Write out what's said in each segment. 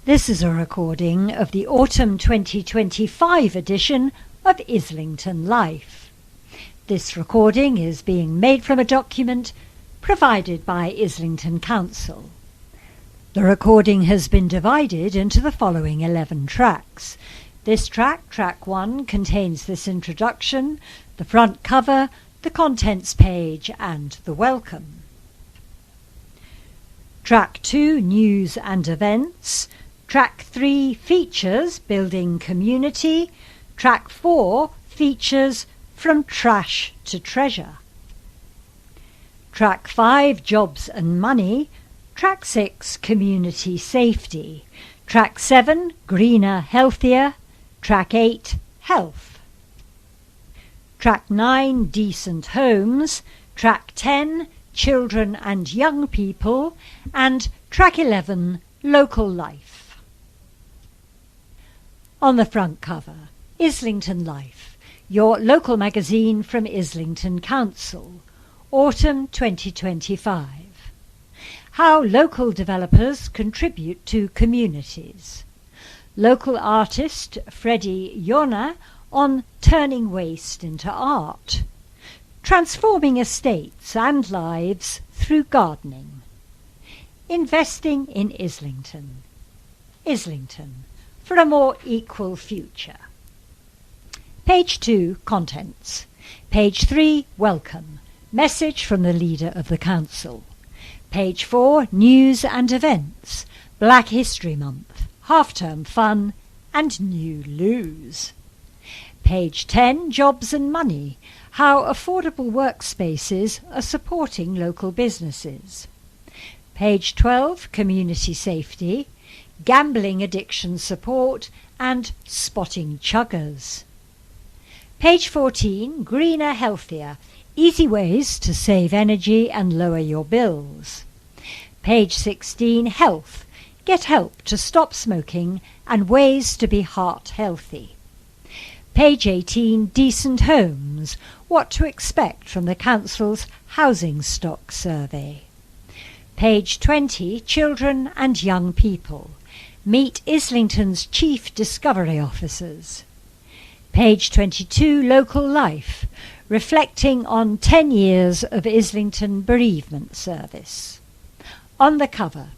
This is a recording of the Autumn 2025 edition of Islington Life. This recording is being made from a document provided by Islington Council. The recording has been divided into the following 11 tracks. This track, track 1, contains this introduction, the front cover, the contents page and the welcome. Track 2, news and events. Track 3, features, building community. Track 4, features, from trash to treasure. Track 5, jobs and money. Track 6, community safety. Track 7, greener, healthier. Track 8, health. Track 9, decent homes. Track 10, children and young people. And track 11, local life. On the front cover, Islington Life, your local magazine from Islington Council, Autumn 2025. How local developers contribute to communities. Local artist Freddie Yona on turning waste into art. Transforming estates and lives through gardening. Investing in Islington. Islington, for a more equal future. Page 2, contents. Page 3, welcome. Message from the leader of the council. Page 4, news and events. Black History Month, half-term fun and new loos. Page 10, jobs and money. How affordable workspaces are supporting local businesses. Page 12, community safety. Gambling addiction support and spotting chuggers. Page 14, greener, healthier, easy ways to save energy and lower your bills. Page 16, health, get help to stop smoking and ways to be heart healthy. Page 18, decent homes, what to expect from the Council's housing stock survey. Page 20, children and young people. Meet Islington's Chief Discovery Officers. Page 22, Local Life, reflecting on 10 years of Islington Bereavement Service. On the cover,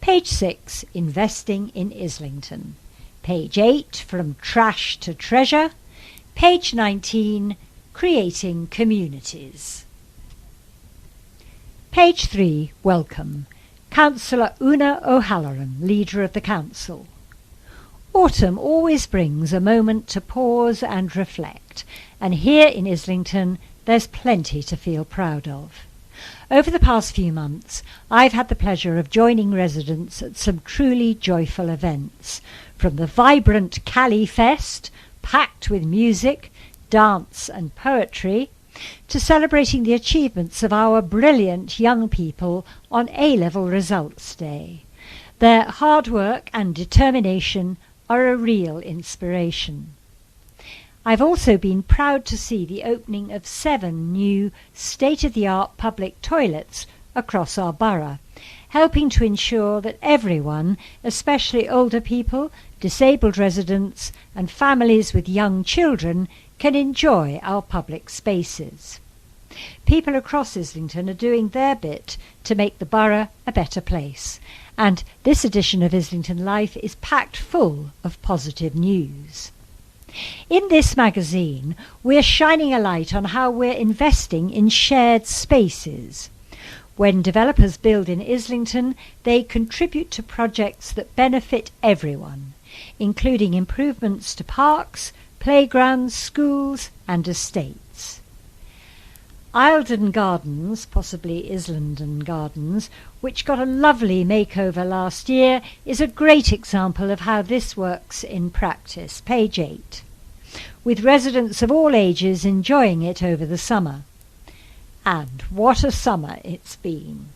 page 6, Investing in Islington. Page 8, From Trash to Treasure. Page 19, Creating Communities. Page 3, Welcome. Councillor Una O'Halloran, leader of the council. Autumn always brings a moment to pause and reflect, and here in Islington there's plenty to feel proud of. Over the past few months I've had the pleasure of joining residents at some truly joyful events, from the vibrant Cali Fest, packed with music, dance and poetry, to celebrating the achievements of our brilliant young people on A-level results day. Their hard work and determination are a real inspiration. I've also been proud to see the opening of 7 new state-of-the-art public toilets across our borough, helping to ensure that everyone, especially older people, disabled residents and families with young children, can enjoy our public spaces. People across Islington are doing their bit to make the borough a better place, and this edition of Islington Life is packed full of positive news. In this magazine, we're shining a light on how we're investing in shared spaces. When developers build in Islington, they contribute to projects that benefit everyone, including improvements to parks, playgrounds, schools and estates. Isledon Gardens, possibly Islington Gardens, which got a lovely makeover last year, is a great example of how this works in practice. Page 8. With residents of all ages enjoying it over the summer. And what a summer it's been.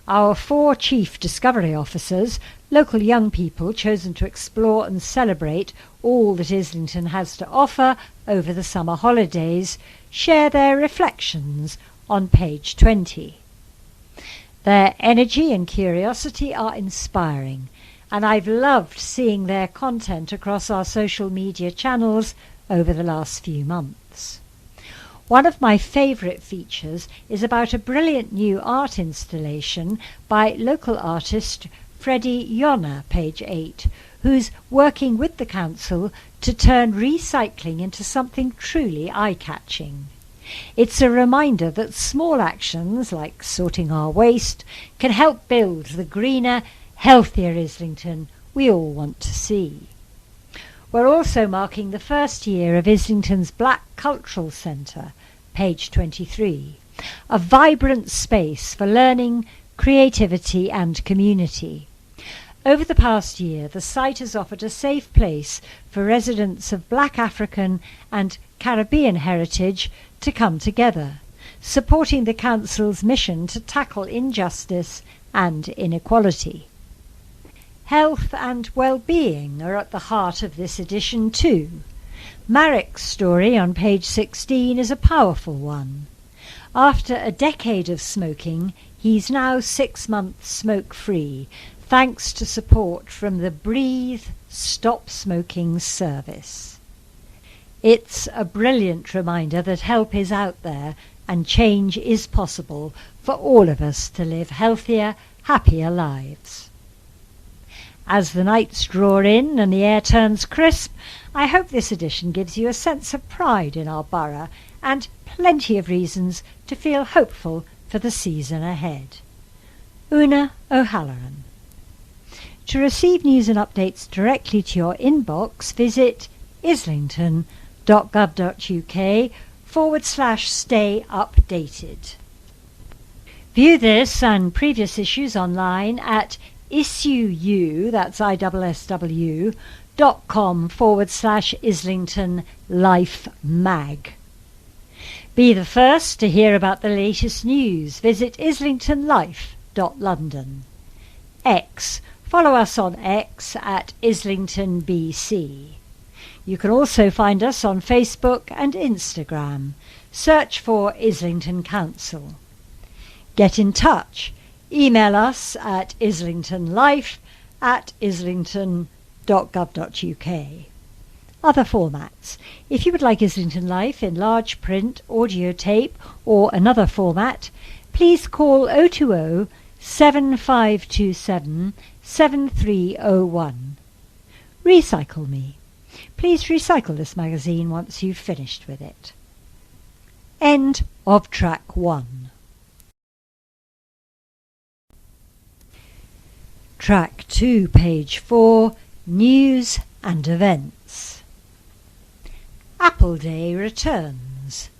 Our 4 Chief Discovery Officers, local young people chosen to explore and celebrate all that Islington has to offer over the summer holidays, share their reflections on page 20. Their energy and curiosity are inspiring, and I've loved seeing their content across our social media channels over the last few months. One of my favourite features is about a brilliant new art installation by local artist Freddie Yonner, page 8, who's working with the council to turn recycling into something truly eye-catching. It's a reminder that small actions like sorting our waste can help build the greener, healthier Islington we all want to see. We're also marking the first year of Islington's Black Cultural Centre, page 23, a vibrant space for learning, creativity and community. Over the past year, the site has offered a safe place for residents of Black African and Caribbean heritage to come together, supporting the Council's mission to tackle injustice and inequality. Health and well-being are at the heart of this edition too. Marek's story on page 16 is a powerful one. After a decade of smoking, he's now 6 months smoke-free, thanks to support from the Breathe Stop Smoking service. It's a brilliant reminder that help is out there and change is possible for all of us to live healthier, happier lives. As the nights draw in and the air turns crisp, I hope this edition gives you a sense of pride in our borough and plenty of reasons to feel hopeful for the season ahead. Una O'Halloran. To receive news and updates directly to your inbox, visit islington.gov.uk/stay updated. View this and previous issues online at issuu, that's issuu.com/IslingtonLife mag. Be the first to hear about the latest news. Visit IslingtonLife.London. Follow us on X at IslingtonBC. You can also find us on Facebook and Instagram. Search for Islington Council. Get in touch. Email us at islingtonlife@islington.gov.uk. Other formats. If you would like Islington Life in large print, audio tape or another format, please call 020 7527 7301. Recycle Me. Please recycle this magazine once you've finished with it. End of track 1. Track 2, page 4, News and Events. Apple Day returns.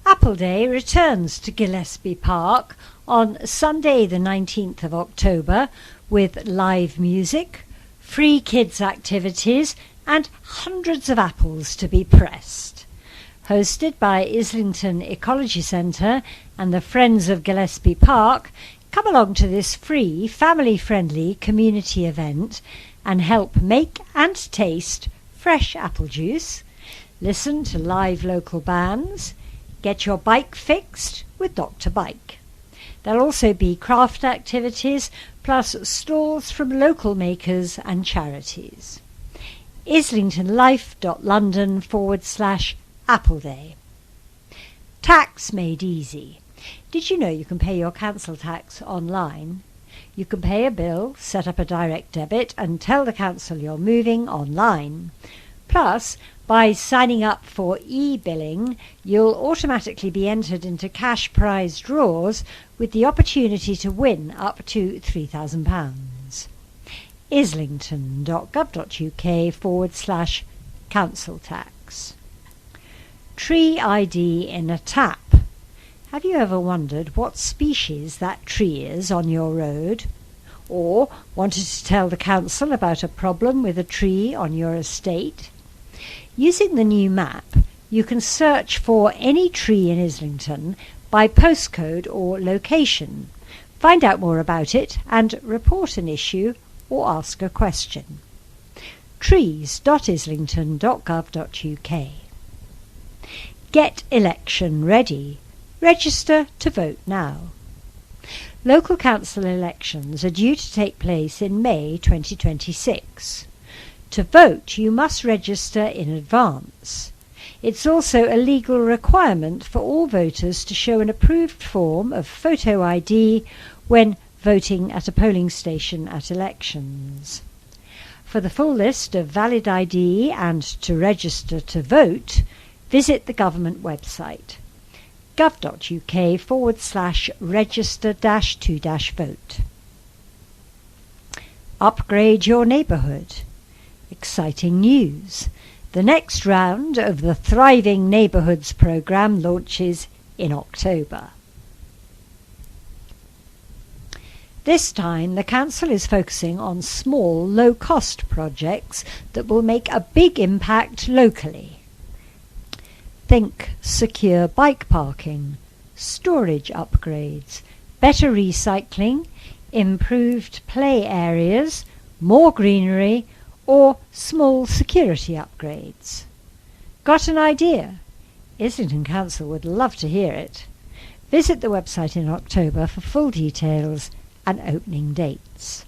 Apple Day returns to Gillespie Park on Sunday the 19th of October with live music, free kids activities and hundreds of apples to be pressed. Hosted by Islington Ecology Centre and the Friends of Gillespie Park, come along to this free, family-friendly community event and help make and taste fresh apple juice, listen to live local bands, get your bike fixed with Dr. Bike. There'll also be craft activities plus stalls from local makers and charities. IslingtonLife.London/Apple Day. Tax made easy. Did you know you can pay your council tax online? You can pay a bill, set up a direct debit and tell the council you're moving online. Plus, by signing up for e-billing, you'll automatically be entered into cash prize draws with the opportunity to win up to £3,000. islington.gov.uk/council tax. Tree ID in a tap. Have you ever wondered what species that tree is on your road? Or wanted to tell the council about a problem with a tree on your estate? Using the new map, you can search for any tree in Islington by postcode or location, find out more about it and report an issue or ask a question. trees.islington.gov.uk. Get election ready. Register to vote now. Local council elections are due to take place in May 2026. To vote, you must register in advance. It's also a legal requirement for all voters to show an approved form of photo ID when voting at a polling station at elections. For the full list of valid ID and to register to vote, visit the government website gov.uk/register-to-vote. Upgrade your neighbourhood. Exciting news. The next round of the Thriving Neighbourhoods programme launches in October. This time the Council is focusing on small, low-cost projects that will make a big impact locally. Think secure bike parking, storage upgrades, better recycling, improved play areas, more greenery, or small security upgrades. Got an idea? Islington Council would love to hear it. Visit the website in October for full details and opening dates.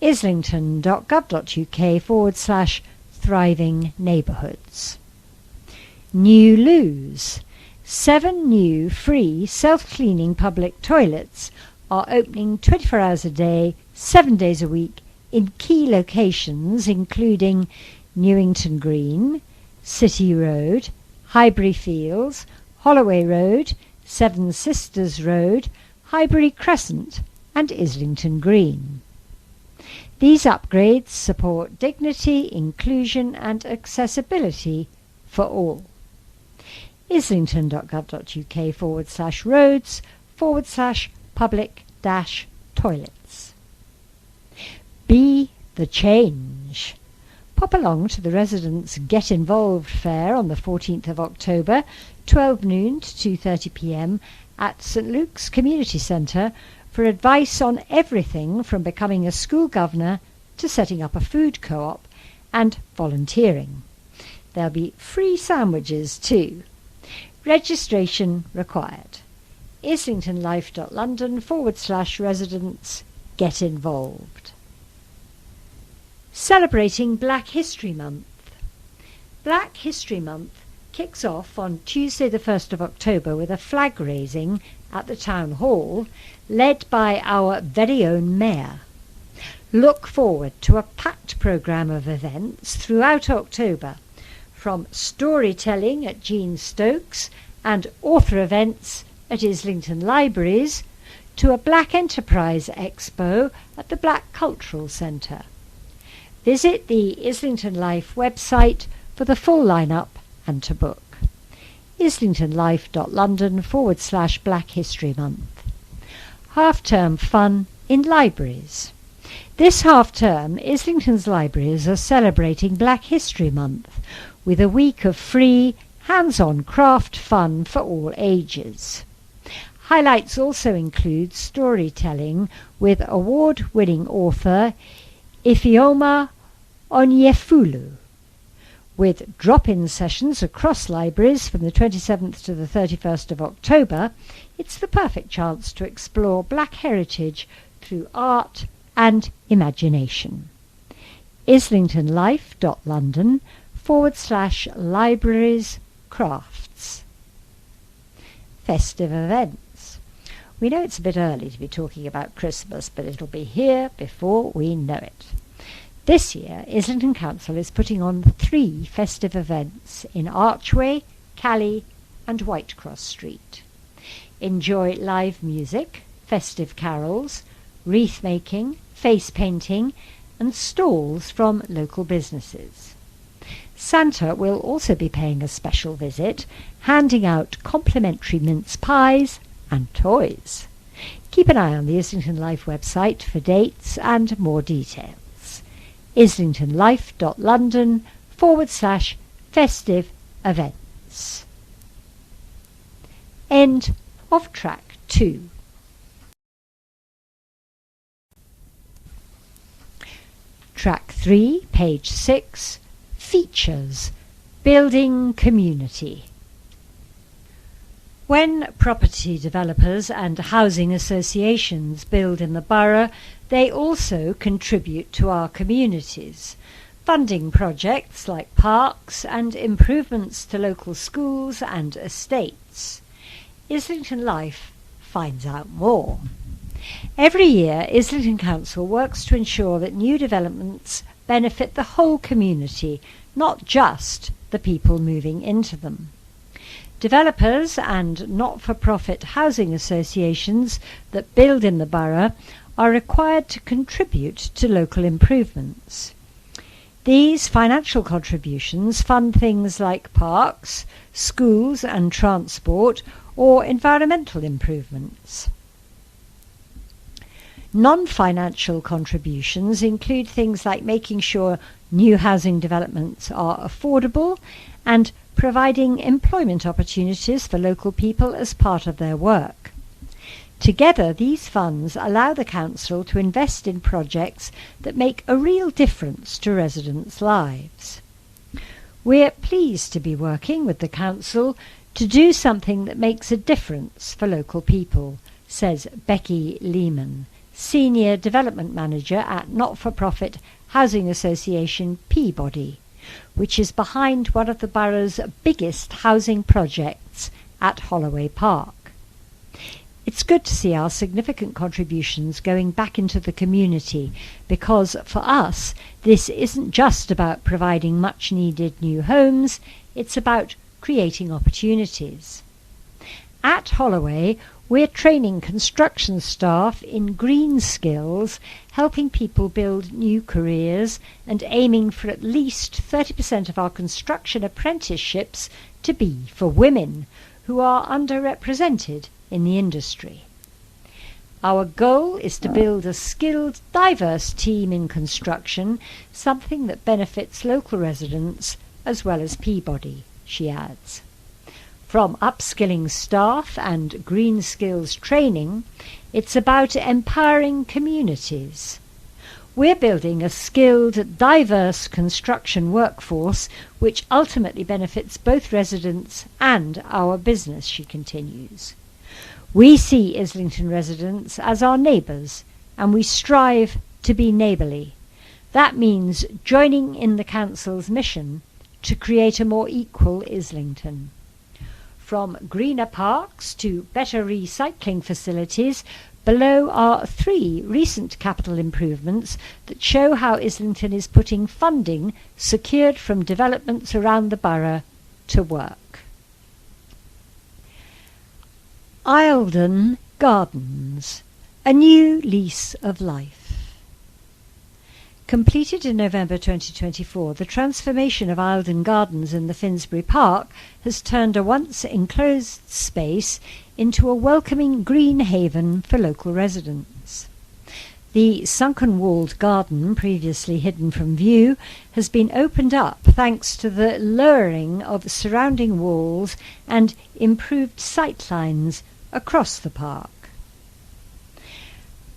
islington.gov.uk/thriving neighbourhoods. New loos. 7 new free self-cleaning public toilets are opening 24 hours a day, 7 days a week in key locations including Newington Green, City Road, Highbury Fields, Holloway Road, Seven Sisters Road, Highbury Crescent and Islington Green. These upgrades support dignity, inclusion and accessibility for all. islington.gov.uk/roads/public-toilets. Be the change. Pop along to the Residents' Get Involved Fair on the 14th of October, 12 noon to 2:30 p.m. at St Luke's Community Centre for advice on everything from becoming a school governor to setting up a food co-op and volunteering. There'll be free sandwiches too. Registration required. IslingtonLife.London/residents get involved. Celebrating Black History Month. Black History Month kicks off on Tuesday the 1st of October with a flag raising at the Town Hall led by our very own Mayor. Look forward to a packed programme of events throughout October, from storytelling at Jean Stokes and author events at Islington Libraries to a Black Enterprise Expo at the Black Cultural Centre. Visit the Islington Life website for the full lineup and to book. IslingtonLife.London/Black History Month. Half-term fun in libraries. This half-term, Islington's libraries are celebrating Black History Month with a week of free, hands-on craft fun for all ages. Highlights also include storytelling with award-winning author Ifeoma Onyefulu, with drop-in sessions across libraries from the 27th to the 31st of October. It's the perfect chance to explore Black heritage through art and imagination. IslingtonLife.London/libraries crafts. Festive events. We know it's a bit early to be talking about Christmas, but it'll be here before we know it. This year, Islington Council is putting on 3 festive events in Archway, Cally and Whitecross Street. Enjoy live music, festive carols, wreath making, face painting and stalls from local businesses. Santa will also be paying a special visit, handing out complimentary mince pies and toys. Keep an eye on the Islington Life website for dates and more details. IslingtonLife.London/festive events. End of track 2. Track 3, page 6, features, building community. When property developers and housing associations build in the borough, they also contribute to our communities, funding projects like parks and improvements to local schools and estates. IslingtonLife finds out more. Every year, Islington Council works to ensure that new developments benefit the whole community, not just the people moving into them. Developers and not-for-profit housing associations that build in the borough are required to contribute to local improvements. These financial contributions fund things like parks, schools and transport, or environmental improvements. Non-financial contributions include things like making sure new housing developments are affordable and providing employment opportunities for local people as part of their work. Together, these funds allow the Council to invest in projects that make a real difference to residents' lives. We're pleased to be working with the Council to do something that makes a difference for local people, says Becky Lehman, Senior Development Manager at not-for-profit housing association Peabody, which is behind one of the borough's biggest housing projects at Holloway Park. It's good to see our significant contributions going back into the community, because for us this isn't just about providing much needed new homes, it's about creating opportunities. At Holloway, we're training construction staff in green skills, helping people build new careers and aiming for at least 30% of our construction apprenticeships to be for women, who are underrepresented in the industry. Our goal is to build a skilled, diverse team in construction, something that benefits local residents as well as Peabody, she adds. From upskilling staff and green skills training, it's about empowering communities. We're building a skilled, diverse construction workforce which ultimately benefits both residents and our business, she continues. We see Islington residents as our neighbours, and we strive to be neighbourly. That means joining in the Council's mission to create a more equal Islington. From greener parks to better recycling facilities, below are 3 recent capital improvements that show how Islington is putting funding secured from developments around the borough to work. Islington Gardens, a new lease of life. Completed in November 2024, the transformation of Islington Gardens in the Finsbury Park has turned a once enclosed space into a welcoming green haven for local residents. The sunken walled garden, previously hidden from view, has been opened up thanks to the lowering of surrounding walls and improved sightlines across the park.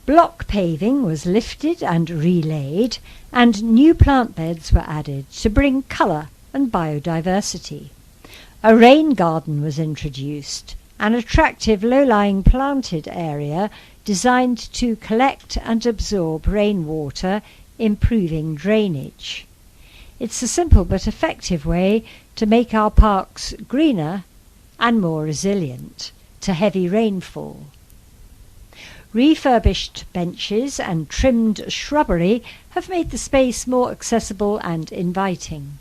Block paving was lifted and relaid, and new plant beds were added to bring colour and biodiversity. A rain garden was introduced, an attractive low-lying planted area designed to collect and absorb rainwater, improving drainage. It's a simple but effective way to make our parks greener and more resilient to heavy rainfall. Refurbished benches and trimmed shrubbery have made the space more accessible and inviting.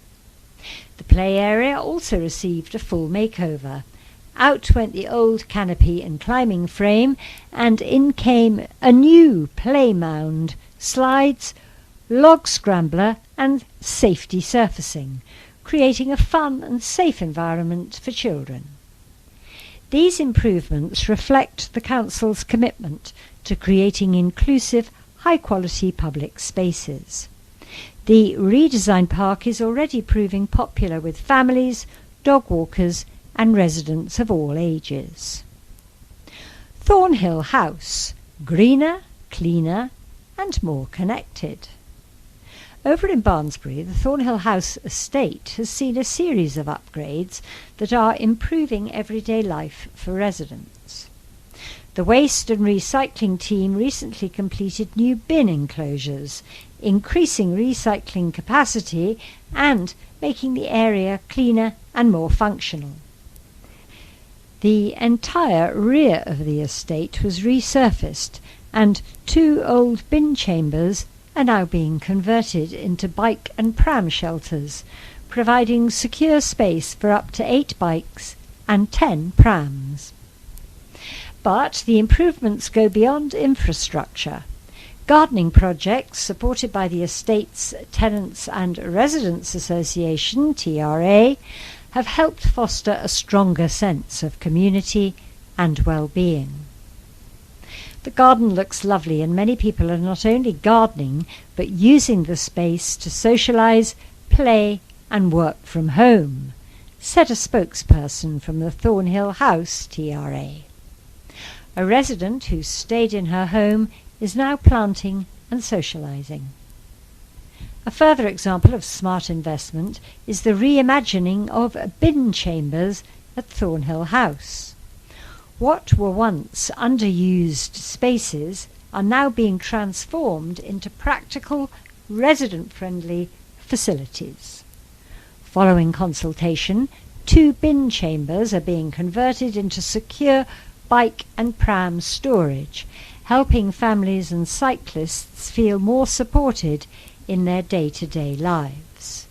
The play area also received a full makeover. Out went the old canopy and climbing frame, and in came a new play mound, slides, log scrambler and safety surfacing, creating a fun and safe environment for children. These improvements reflect the Council's commitment to creating inclusive, high-quality public spaces. The redesigned park is already proving popular with families, dog walkers and residents of all ages. Thornhill House, greener, cleaner and more connected. Over in Barnsbury, the Thornhill House estate has seen a series of upgrades that are improving everyday life for residents. The waste and recycling team recently completed new bin enclosures, increasing recycling capacity and making the area cleaner and more functional. The entire rear of the estate was resurfaced, and 2 old bin chambers are now being converted into bike and pram shelters, providing secure space for up to 8 bikes and 10 prams. But the improvements go beyond infrastructure. Gardening projects supported by the Estates Tenants and Residents Association, TRA, have helped foster a stronger sense of community and well-being. The garden looks lovely, and many people are not only gardening but using the space to socialise, play and work from home, said a spokesperson from the Thornhill House TRA. A resident who stayed in her home is now planting and socialising. A further example of smart investment is the reimagining of bin chambers at Thornhill House. What were once underused spaces are now being transformed into practical, resident-friendly facilities. Following consultation, 2 bin chambers are being converted into secure bike and pram storage, helping families and cyclists feel more supported in their day-to-day lives.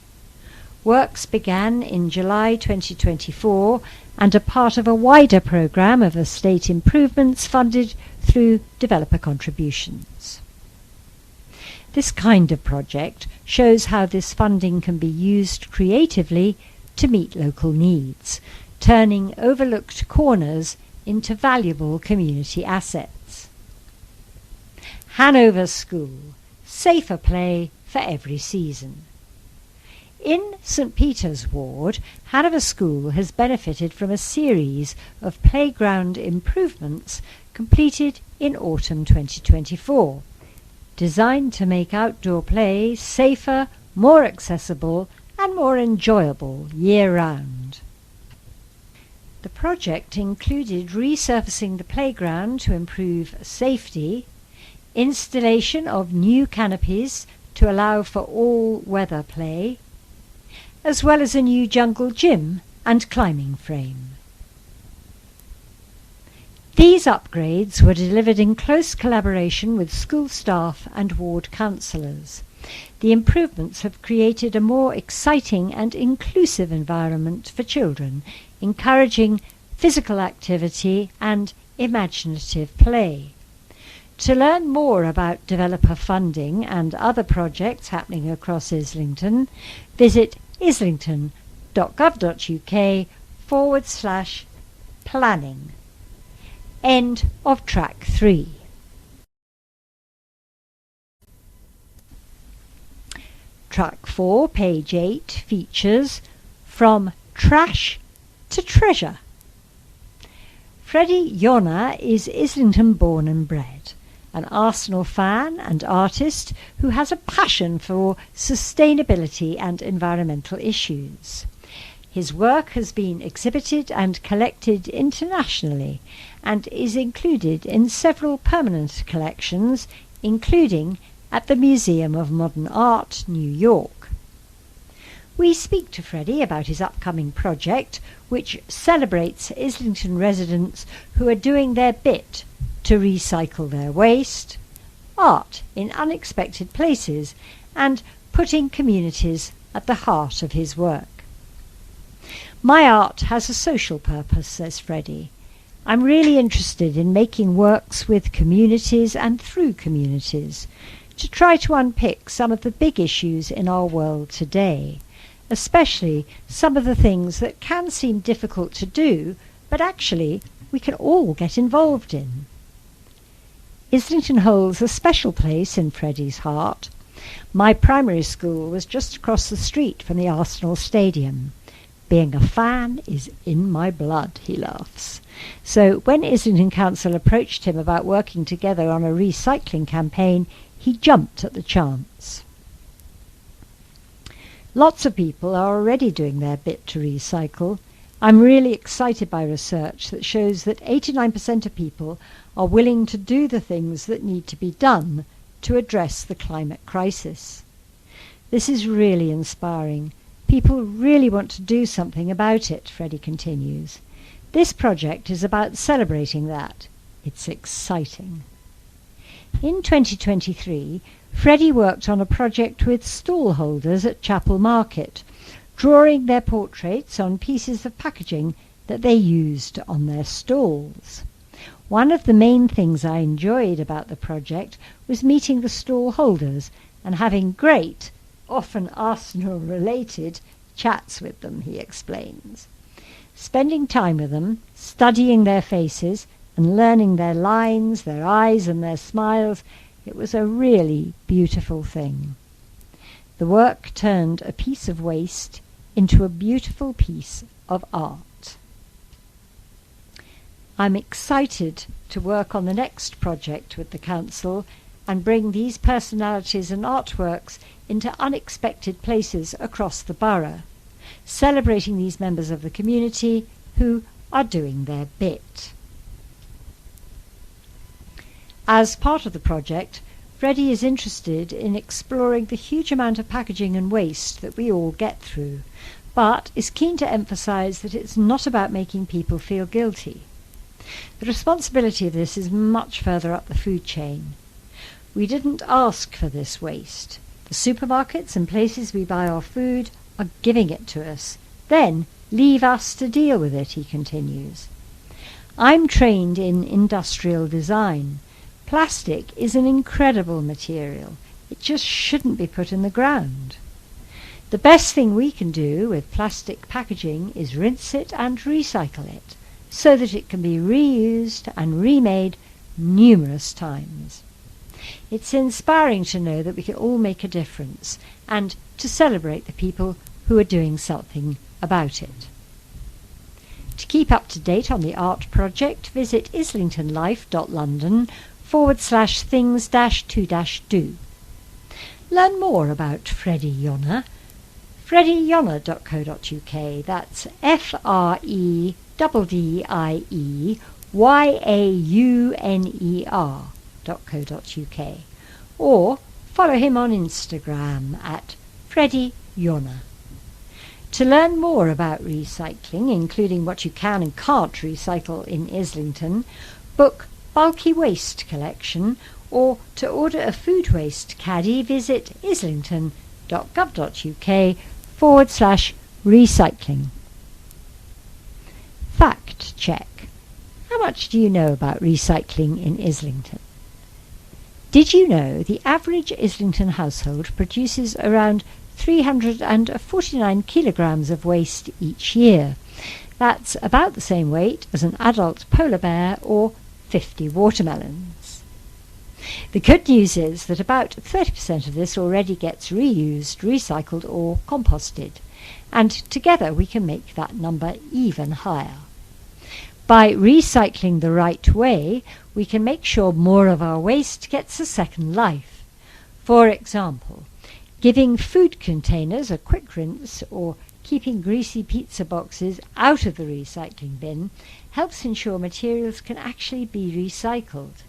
Works began in July 2024 and are part of a wider programme of estate improvements funded through developer contributions. This kind of project shows how this funding can be used creatively to meet local needs, turning overlooked corners into valuable community assets. Hanover School, safer play for every season. In St Peter's Ward, Hanover School has benefited from a series of playground improvements completed in autumn 2024, designed to make outdoor play safer, more accessible and more enjoyable year-round. The project included resurfacing the playground to improve safety, installation of new canopies to allow for all-weather play, as well as a new jungle gym and climbing frame. These upgrades were delivered in close collaboration with school staff and ward councillors. The improvements have created a more exciting and inclusive environment for children, encouraging physical activity and imaginative play. To learn more about developer funding and other projects happening across Islington, visit islington.gov.uk/planning. End of track 3. Track 4, page 8, features From Trash to Treasure. Freddie Yona is Islington born and bred, an Arsenal fan and artist who has a passion for sustainability and environmental issues. His work has been exhibited and collected internationally and is included in several permanent collections, including at the Museum of Modern Art, New York. We speak to Freddie about his upcoming project, which celebrates Islington residents who are doing their bit to recycle their waste, art in unexpected places, and putting communities at the heart of his work. My art has a social purpose, says Freddie. I'm really interested in making works with communities and through communities to try to unpick some of the big issues in our world today, especially some of the things that can seem difficult to do, but actually we can all get involved in. Islington holds a special place in Freddie's heart. My primary school was just across the street from the Arsenal Stadium. Being a fan is in my blood, he laughs. So when Islington Council approached him about working together on a recycling campaign, he jumped at the chance. Lots of people are already doing their bit to recycle. I'm really excited by research that shows that 89% of people are willing to do the things that need to be done to address the climate crisis. This is really inspiring. People really want to do something about it, Freddie continues. This project is about celebrating that. It's exciting. In 2023, Freddie worked on a project with stall holders at Chapel Market, drawing their portraits on pieces of packaging that they used on their stalls. One of the main things I enjoyed about the project was meeting the stall holders and having great, often Arsenal-related, chats with them, he explains. Spending time with them, studying their faces and learning their lines, their eyes and their smiles, it was a really beautiful thing. The work turned a piece of waste into a beautiful piece of art. I'm excited to work on the next project with the Council and bring these personalities and artworks into unexpected places across the borough, celebrating these members of the community who are doing their bit. As part of the project, Freddie is interested in exploring the huge amount of packaging and waste that we all get through, but is keen to emphasise that it's not about making people feel guilty. The responsibility of this is much further up the food chain. We didn't ask for this waste. The supermarkets and places we buy our food are giving it to us. Then leave us to deal with it, he continues. I'm trained in industrial design. Plastic is an incredible material. It just shouldn't be put in the ground. The best thing we can do with plastic packaging is rinse it and recycle it so that it can be reused and remade numerous times. It's inspiring to know that we can all make a difference and to celebrate the people who are doing something about it. To keep up to date on the art project, visit IslingtonLife.London/things-2-do. Learn more about Freddie Yonner. FreddieYonner.co.uk. That's FreddieYauner.co.uk. Or follow him on Instagram at Freddie Yonner. To learn more about recycling, including what you can and can't recycle in Islington, book bulky waste collection, or to order a food waste caddy, visit islington.gov.uk/recycling. Fact check. How much do you know about recycling in Islington? Did you know the average Islington household produces around 349 kilograms of waste each year? That's about the same weight as an adult polar bear or 50 watermelons. The good news is that about 30% of this already gets reused, recycled or composted, and together we can make that number even higher. By recycling the right way, we can make sure more of our waste gets a second life. For example, giving food containers a quick rinse or keeping greasy pizza boxes out of the recycling bin helps ensure materials can actually be recycled.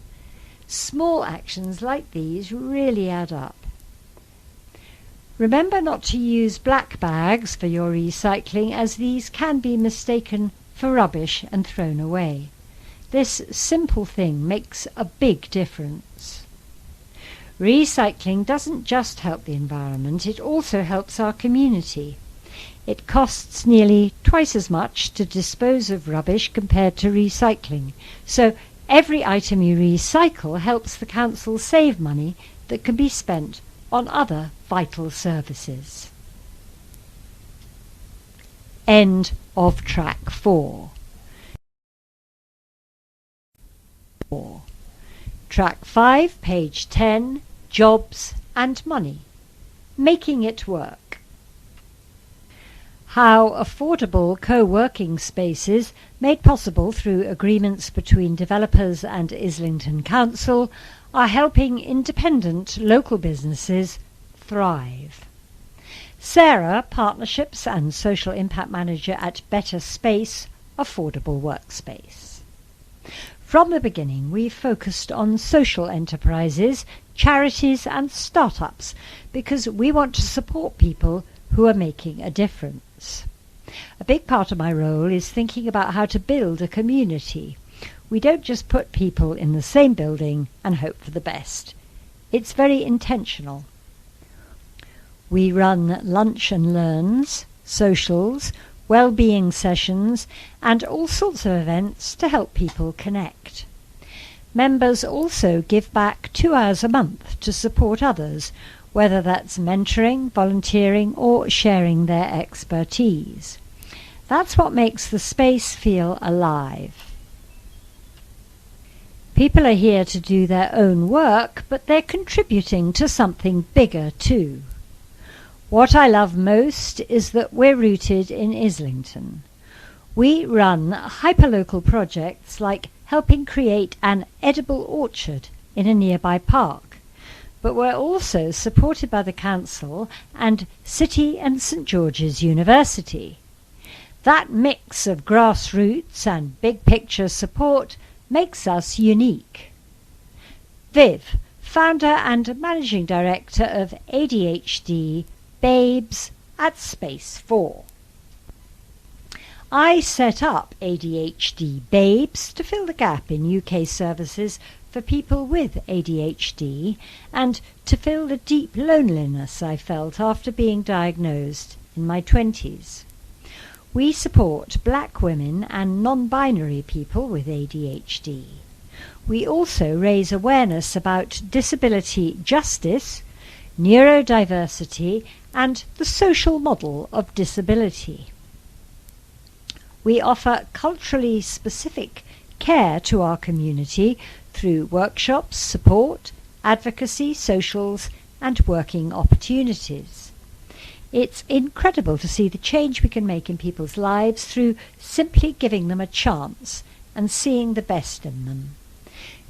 Small actions like these really add up. Remember not to use black bags for your recycling, as these can be mistaken for rubbish and thrown away. This simple thing makes a big difference. Recycling doesn't just help the environment, it also helps our community. It costs nearly twice as much to dispose of rubbish compared to recycling, so every item you recycle helps the council save money that can be spent on other vital services. End of track 4. Track 5, page 10, Jobs and Money. Making it work. How affordable co-working spaces, made possible through agreements between developers and Islington Council, are helping independent local businesses thrive. Sarah, Partnerships and Social Impact Manager at Better Space, Affordable Workspace. From the beginning, we've focused on social enterprises, charities and startups because we want to support people who are making a difference. A big part of my role is thinking about how to build a community. We don't just put people in the same building and hope for the best. It's very intentional. We run lunch and learns, socials, well-being sessions and all sorts of events to help people connect. Members also give back 2 hours a month to support others, whether that's mentoring, volunteering or sharing their expertise. That's what makes the space feel alive. People are here to do their own work, but they're contributing to something bigger too. What I love most is that we're rooted in Islington. We run hyperlocal projects like helping create an edible orchard in a nearby park, but we're also supported by the Council and City and St George's University. That mix of grassroots and big picture support makes us unique. Viv, founder and managing director of ADHD Babes at Space 4. I set up ADHD Babes to fill the gap in UK services for people with ADHD and to fill the deep loneliness I felt after being diagnosed in my 20s. We support black women and non-binary people with ADHD. We also raise awareness about disability justice, neurodiversity and the social model of disability. We offer culturally specific care to our community through workshops, support, advocacy, socials and working opportunities. It's incredible to see the change we can make in people's lives through simply giving them a chance and seeing the best in them.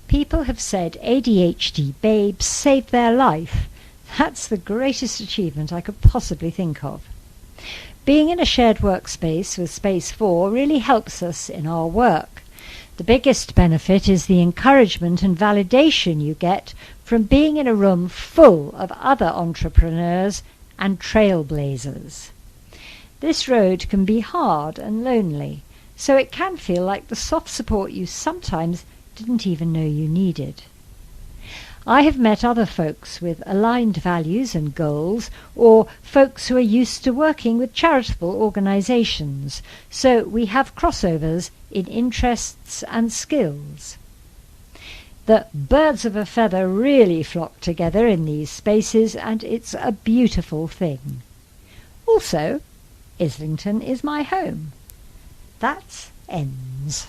People have said ADHD Babes saved their life. That's the greatest achievement I could possibly think of. Being in a shared workspace with Space 4 really helps us in our work. The biggest benefit is the encouragement and validation you get from being in a room full of other entrepreneurs and trailblazers. This road can be hard and lonely, so it can feel like the soft support you sometimes didn't even know you needed. I have met other folks with aligned values and goals, or folks who are used to working with charitable organisations, so we have crossovers in interests and skills. The birds of a feather really flock together in these spaces, and it's a beautiful thing. Also, Islington is my home. That's ends.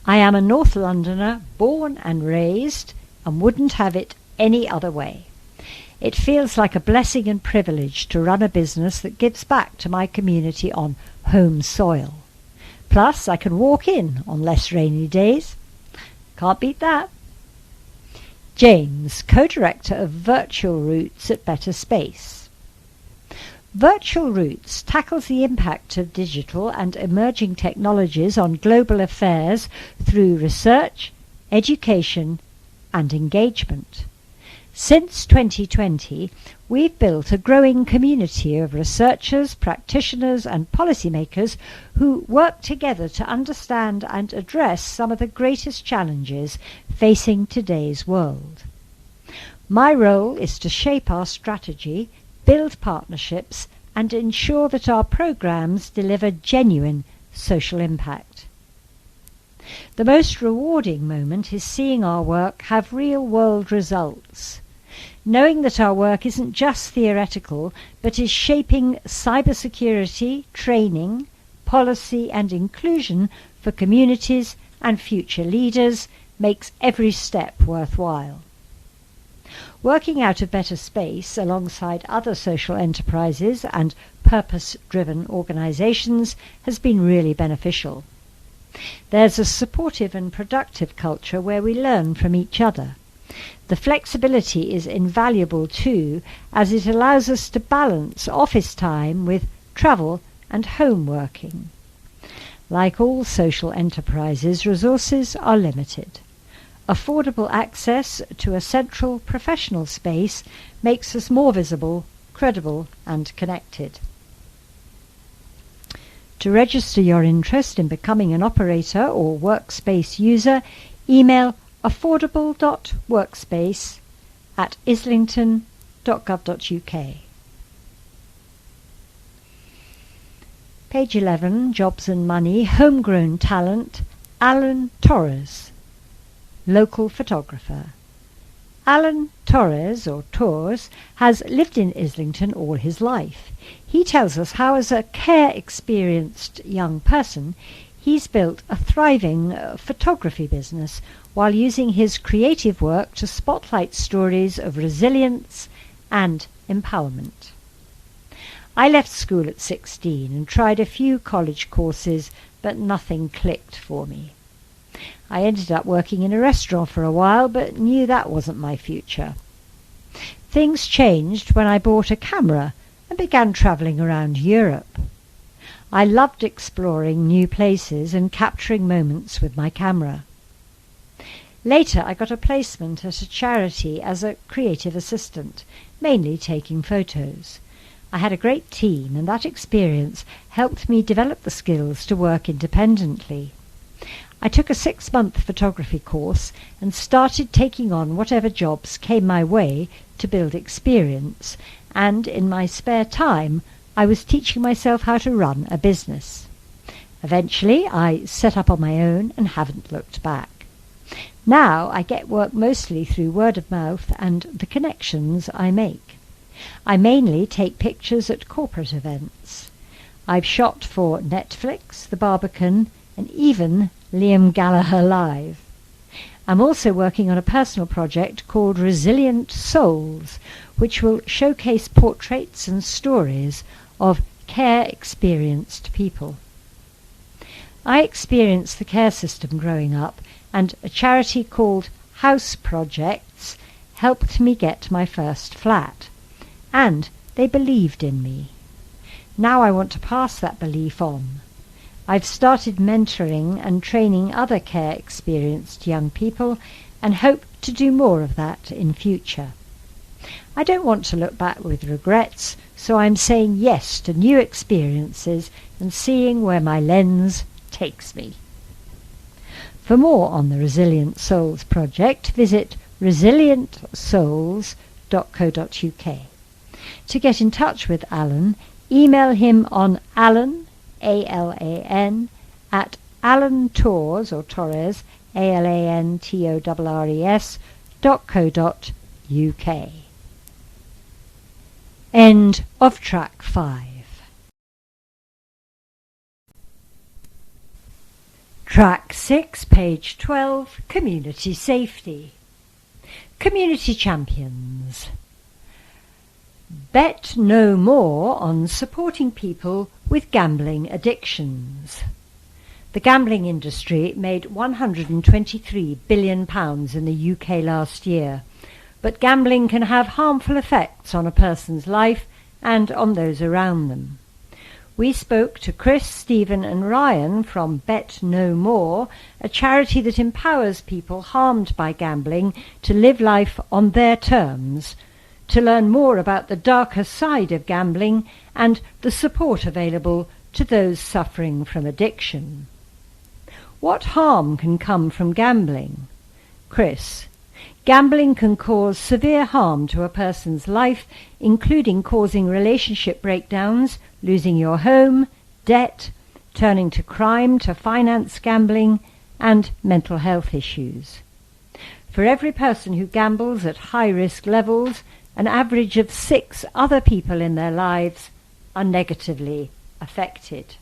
I am a North Londoner, born and raised, and wouldn't have it any other way. It feels like a blessing and privilege to run a business that gives back to my community on home soil. Plus, I can walk in on less rainy days. Can't beat that. James, co-director of Virtual Roots at Better Space. Virtual Roots tackles the impact of digital and emerging technologies on global affairs through research, education and engagement. Since 2020, we've built a growing community of researchers, practitioners and policymakers who work together to understand and address some of the greatest challenges facing today's world. My role is to shape our strategy, build partnerships and ensure that our programs deliver genuine social impact. The most rewarding moment is seeing our work have real-world results. Knowing that our work isn't just theoretical, but is shaping cybersecurity, training, policy and inclusion for communities and future leaders makes every step worthwhile. Working out of Better Space alongside other social enterprises and purpose-driven organisations has been really beneficial. There's a supportive and productive culture where we learn from each other. The flexibility is invaluable too, as it allows us to balance office time with travel and home working. Like all social enterprises, resources are limited. Affordable access to a central professional space makes us more visible, credible and connected. To register your interest in becoming an operator or workspace user, email affordable.workspace@islington.gov.uk. Page 11, Jobs and Money, Homegrown Talent, Alan Torres, local photographer. Alan Torres, or Torres, has lived in Islington all his life. He tells us how, as a care-experienced young person, he's built a thriving photography business while using his creative work to spotlight stories of resilience and empowerment. I left school at 16 and tried a few college courses, but nothing clicked for me. I ended up working in a restaurant for a while, but knew that wasn't my future. Things changed when I bought a camera and began travelling around Europe. I loved exploring new places and capturing moments with my camera. Later I got a placement at a charity as a creative assistant, mainly taking photos. I had a great team, and that experience helped me develop the skills to work independently. I took a 6-month photography course and started taking on whatever jobs came my way to build experience, and in my spare time I was teaching myself how to run a business. Eventually I set up on my own and haven't looked back. Now I get work mostly through word of mouth and the connections I make. I mainly take pictures at corporate events. I've shot for Netflix, The Barbican, and even Liam Gallagher Live. I'm also working on a personal project called Resilient Souls, which will showcase portraits and stories of care-experienced people. I experienced the care system growing up, and a charity called House Projects helped me get my first flat. And they believed in me. Now I want to pass that belief on. I've started mentoring and training other care-experienced young people and hope to do more of that in future. I don't want to look back with regrets, so I'm saying yes to new experiences and seeing where my lens takes me. For more on the Resilient Souls project, visit resilientsouls.co.uk. To get in touch with Alan, email him on Alan, A-L-A-N, at alantorres, or Torres, alantorres.co.uk. End of track 5. Track 6, page 12, Community Safety. Community Champions. Bet no more on supporting people with gambling addictions. The gambling industry made £123 billion in the UK last year, but gambling can have harmful effects on a person's life and on those around them. We spoke to Chris, Stephen and Ryan from Bet No More, a charity that empowers people harmed by gambling to live life on their terms, to learn more about the darker side of gambling and the support available to those suffering from addiction. What harm can come from gambling? Chris: gambling can cause severe harm to a person's life, including causing relationship breakdowns, losing your home, debt, turning to crime to finance gambling, and mental health issues. For every person who gambles at high-risk levels, an average of 6 other people in their lives are negatively affected.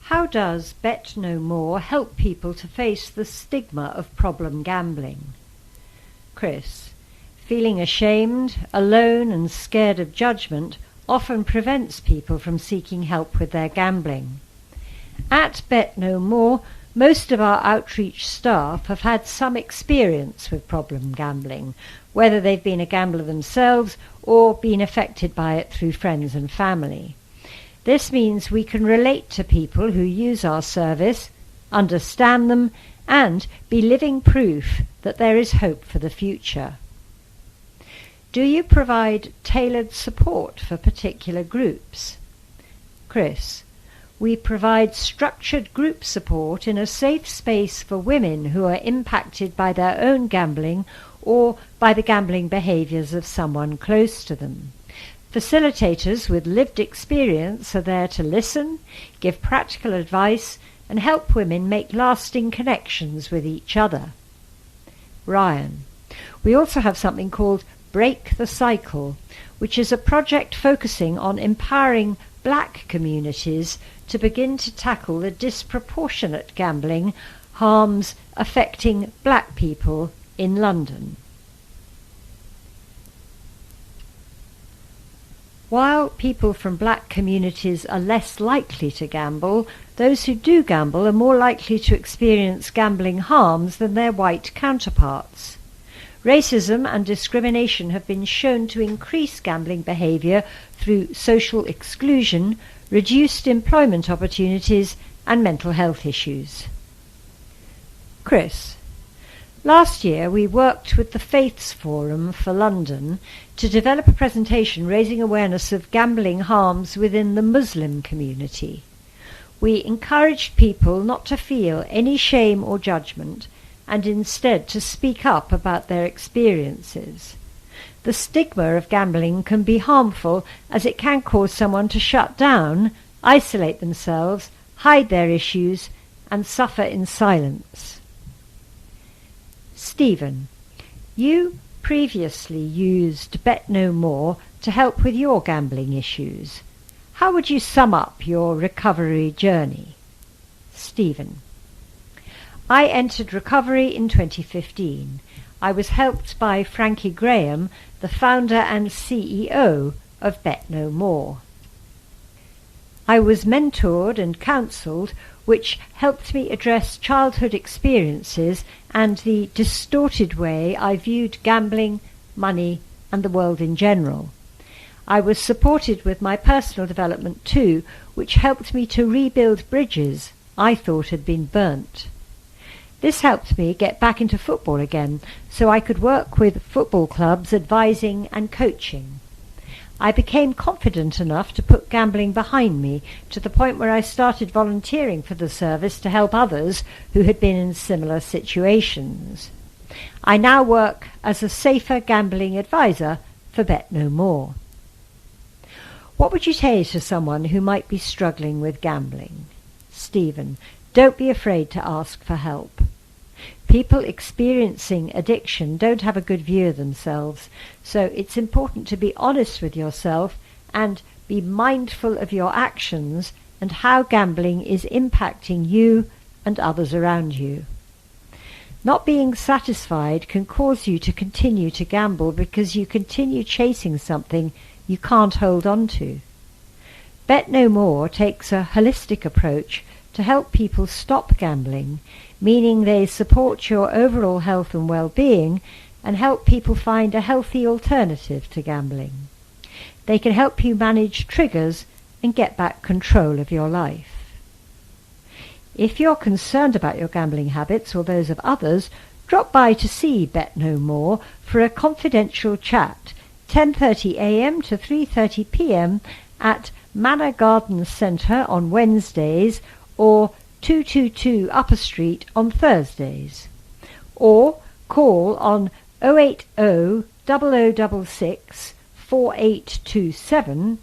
How does Bet No More help people to face the stigma of problem gambling? Chris: feeling ashamed, alone and scared of judgment often prevents people from seeking help with their gambling. At Bet No More, Most of our outreach staff have had some experience with problem gambling, whether they've been a gambler themselves or been affected by it through friends and family. This means we can relate to people who use our service, understand them, and be living proof that there is hope for the future. Do you provide tailored support for particular groups? Chris: we provide structured group support in a safe space for women who are impacted by their own gambling or by the gambling behaviours of someone close to them. Facilitators with lived experience are there to listen, give practical advice, and help women make lasting connections with each other. Ryan: we also have something called Break the Cycle, which is a project focusing on empowering black communities to begin to tackle the disproportionate gambling harms affecting black people in London. While people from black communities are less likely to gamble, those who do gamble are more likely to experience gambling harms than their white counterparts. Racism and discrimination have been shown to increase gambling behaviour through social exclusion, reduced employment opportunities, and mental health issues. Chris: last year we worked with the Faiths Forum for London to develop a presentation raising awareness of gambling harms within the Muslim community. We encouraged people not to feel any shame or judgment and instead to speak up about their experiences. The stigma of gambling can be harmful as it can cause someone to shut down, isolate themselves, hide their issues, and suffer in silence. Stephen: you previously used Bet No More to help with your gambling issues. How would you sum up your recovery journey? Stephen: I entered recovery in 2015. I was helped by Frankie Graham, the founder and CEO of Bet No More. I was mentored and counselled, which helped me address childhood experiences and the distorted way I viewed gambling, money, and the world in general. I was supported with my personal development too, which helped me to rebuild bridges I thought had been burnt. This helped me get back into football again, so I could work with football clubs advising and coaching. I became confident enough to put gambling behind me, to the point where I started volunteering for the service to help others who had been in similar situations. I now work as a safer gambling advisor for Bet No More. What would you say to someone who might be struggling with gambling? Stephen: don't be afraid to ask for help. People experiencing addiction don't have a good view of themselves, so it's important to be honest with yourself and be mindful of your actions and how gambling is impacting you and others around you. Not being satisfied can cause you to continue to gamble because you continue chasing something you can't hold on to. Bet No More takes a holistic approach to help people stop gambling, meaning they support your overall health and well-being and help people find a healthy alternative to gambling. They can help you manage triggers and get back control of your life. If you're concerned about your gambling habits or those of others, drop by to see Bet No More for a confidential chat, 10:30 a.m. to 3:30 p.m. at Manor Gardens Centre on Wednesdays or 222 Upper Street on Thursdays, or call on 080 0066 4827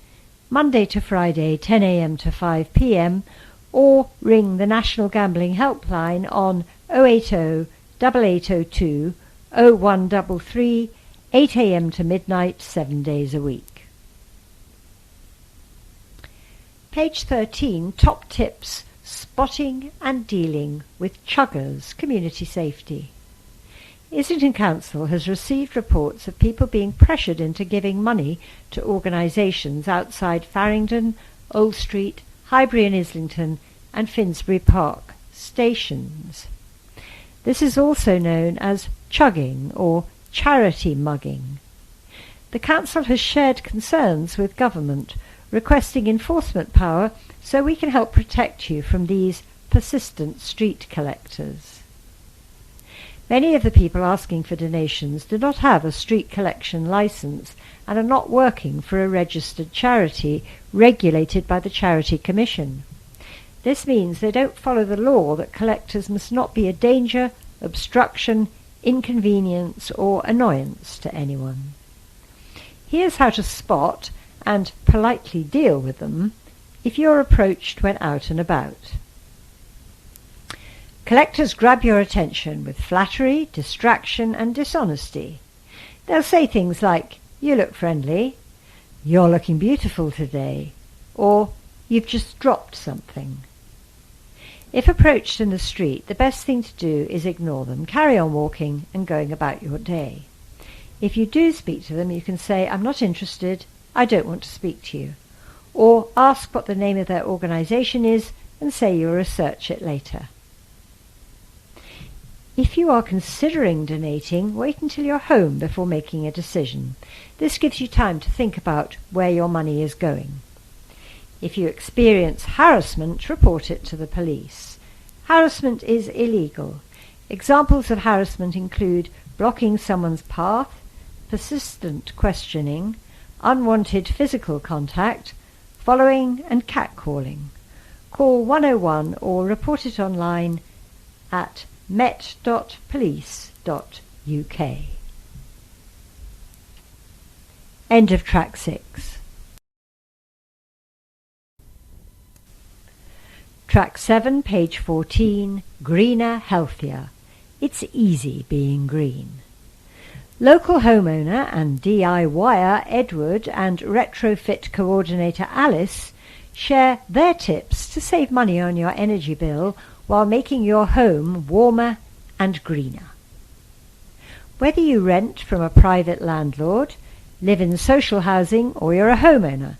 Monday to Friday 10 a.m. to 5 p.m, or ring the National Gambling Helpline on 080 8802 0133 8 a.m. to midnight 7 days a week. Page 13, Top Tips: Spotting and Dealing with Chuggers, Community Safety. Islington Council has received reports of people being pressured into giving money to organisations outside Farringdon, Old Street, Highbury and Islington and Finsbury Park stations. This is also known as chugging or charity mugging. The Council has shared concerns with government, requesting enforcement power so we can help protect you from these persistent street collectors. Many of the people asking for donations do not have a street collection licence and are not working for a registered charity regulated by the Charity Commission. This means they don't follow the law that collectors must not be a danger, obstruction, inconvenience or annoyance to anyone. Here's how to spot and politely deal with them if you're approached when out and about. Collectors grab your attention with flattery, distraction and dishonesty. They'll say things like, "You look friendly," "You're looking beautiful today," or "You've just dropped something." If approached in the street, the best thing to do is ignore them, carry on walking and going about your day. If you do speak to them, you can say, "I'm not interested, I don't want to speak to you," or ask what the name of their organisation is and say you'll research it later. If you are considering donating, wait until you're home before making a decision. This gives you time to think about where your money is going. If you experience harassment, report it to the police. Harassment is illegal. Examples of harassment include blocking someone's path, persistent questioning, unwanted physical contact, following and catcalling. Call 101 or report it online at met.police.uk. End of track 6. Track 7, page 14, Greener, Healthier. It's easy being green. Local homeowner and DIYer Edward and retrofit coordinator Alice share their tips to save money on your energy bill while making your home warmer and greener. Whether you rent from a private landlord, live in social housing or you're a homeowner,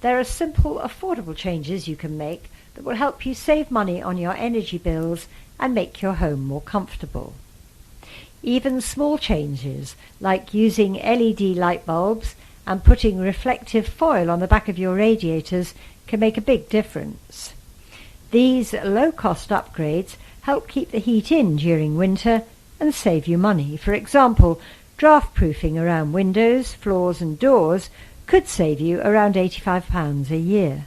there are simple, affordable changes you can make that will help you save money on your energy bills and make your home more comfortable. Even small changes like using LED light bulbs and putting reflective foil on the back of your radiators can make a big difference. These low-cost upgrades help keep the heat in during winter and save you money. For example, draft-proofing around windows, floors and doors could save you around £85 a year.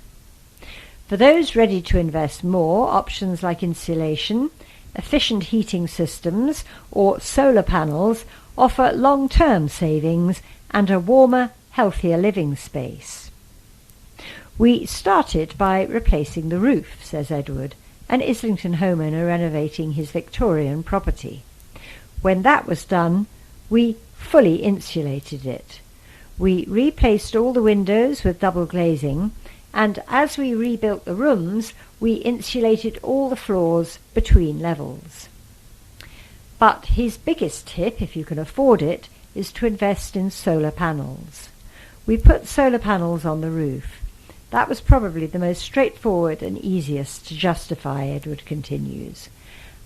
For those ready to invest more, options like insulation, efficient heating systems or solar panels offer long-term savings and a warmer, healthier living space. "We started by replacing the roof," says Edward, an Islington homeowner renovating his Victorian property. "When that was done, we fully insulated it. We replaced all the windows with double glazing, and as we rebuilt the rooms, we insulated all the floors between levels." But his biggest tip, if you can afford it, is to invest in solar panels. "We put solar panels on the roof. That was probably the most straightforward and easiest to justify," Edward continues.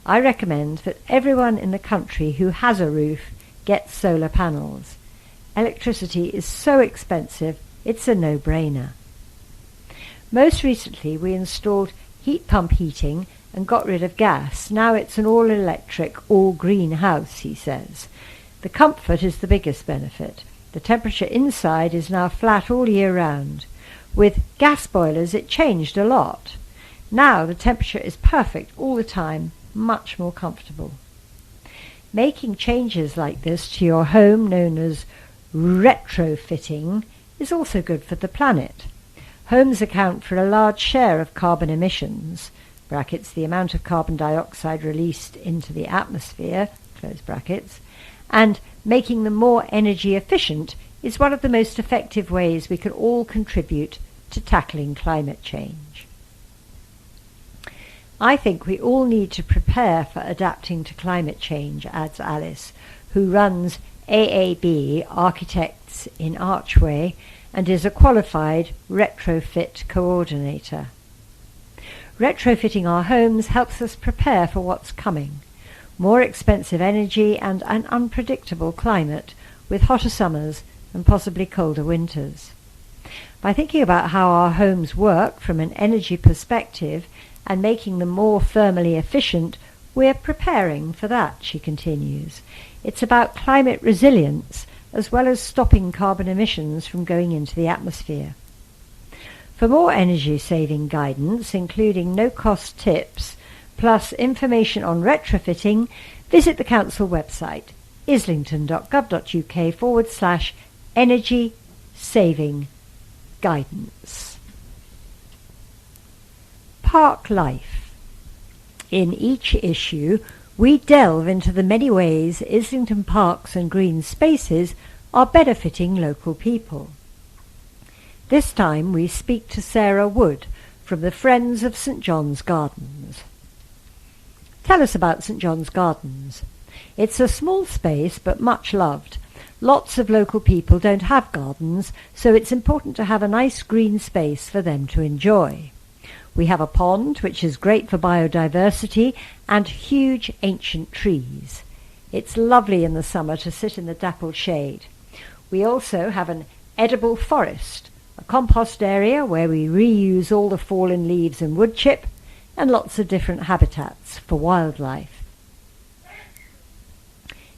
"I recommend that everyone in the country who has a roof gets solar panels. Electricity is so expensive, it's a no-brainer." Most recently we installed heat pump heating and got rid of gas. Now it's an all-electric, all-green house, he says. "The comfort is the biggest benefit. The temperature inside is now flat all year round. With gas boilers it changed a lot. Now the temperature is perfect all the time, much more comfortable." Making changes like this to your home, known as retrofitting, is also good for the planet. Homes account for a large share of carbon emissions, brackets, the amount of carbon dioxide released into the atmosphere, close brackets, and making them more energy efficient is one of the most effective ways we can all contribute to tackling climate change. "I think we all need to prepare for adapting to climate change," adds Alice, who runs AAB Architects in Archway and is a qualified retrofit coordinator. Retrofitting our homes helps us prepare for what's coming. More expensive energy and an unpredictable climate with hotter summers and possibly colder winters. By thinking about how our homes work from an energy perspective and making them more thermally efficient, we're preparing for that, she continues. It's about climate resilience as well as stopping carbon emissions from going into the atmosphere. For more energy-saving guidance, including no-cost tips, plus information on retrofitting, visit the Council website, islington.gov.uk/energy-saving guidance. Park life. In each issue, we delve into the many ways Islington parks and green spaces are benefiting local people. This time we speak to Sarah Wood from the Friends of St John's Gardens. Tell us about St John's Gardens. It's a small space but much loved. Lots of local people don't have gardens, so it's important to have a nice green space for them to enjoy. We have a pond, which is great for biodiversity, and huge ancient trees. It's lovely in the summer to sit in the dappled shade. We also have an edible forest, a compost area where we reuse all the fallen leaves and wood chip, and lots of different habitats for wildlife.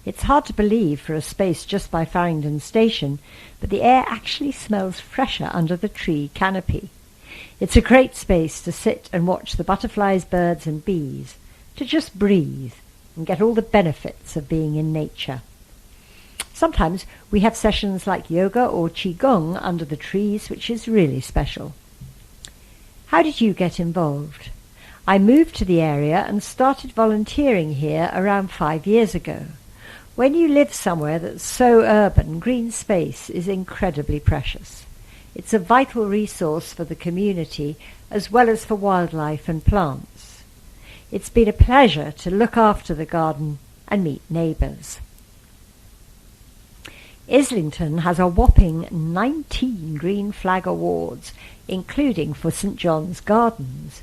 It's hard to believe for a space just by Farringdon Station, but the air actually smells fresher under the tree canopy. It's a great space to sit and watch the butterflies, birds and bees, to just breathe and get all the benefits of being in nature. Sometimes we have sessions like yoga or qigong under the trees, which is really special. How did you get involved? I moved to the area and started volunteering here around 5 years ago. When you live somewhere that's so urban, green space is incredibly precious. It's a vital resource for the community as well as for wildlife and plants. It's been a pleasure to look after the garden and meet neighbours. Islington has a whopping 19 Green Flag Awards, including for St John's Gardens.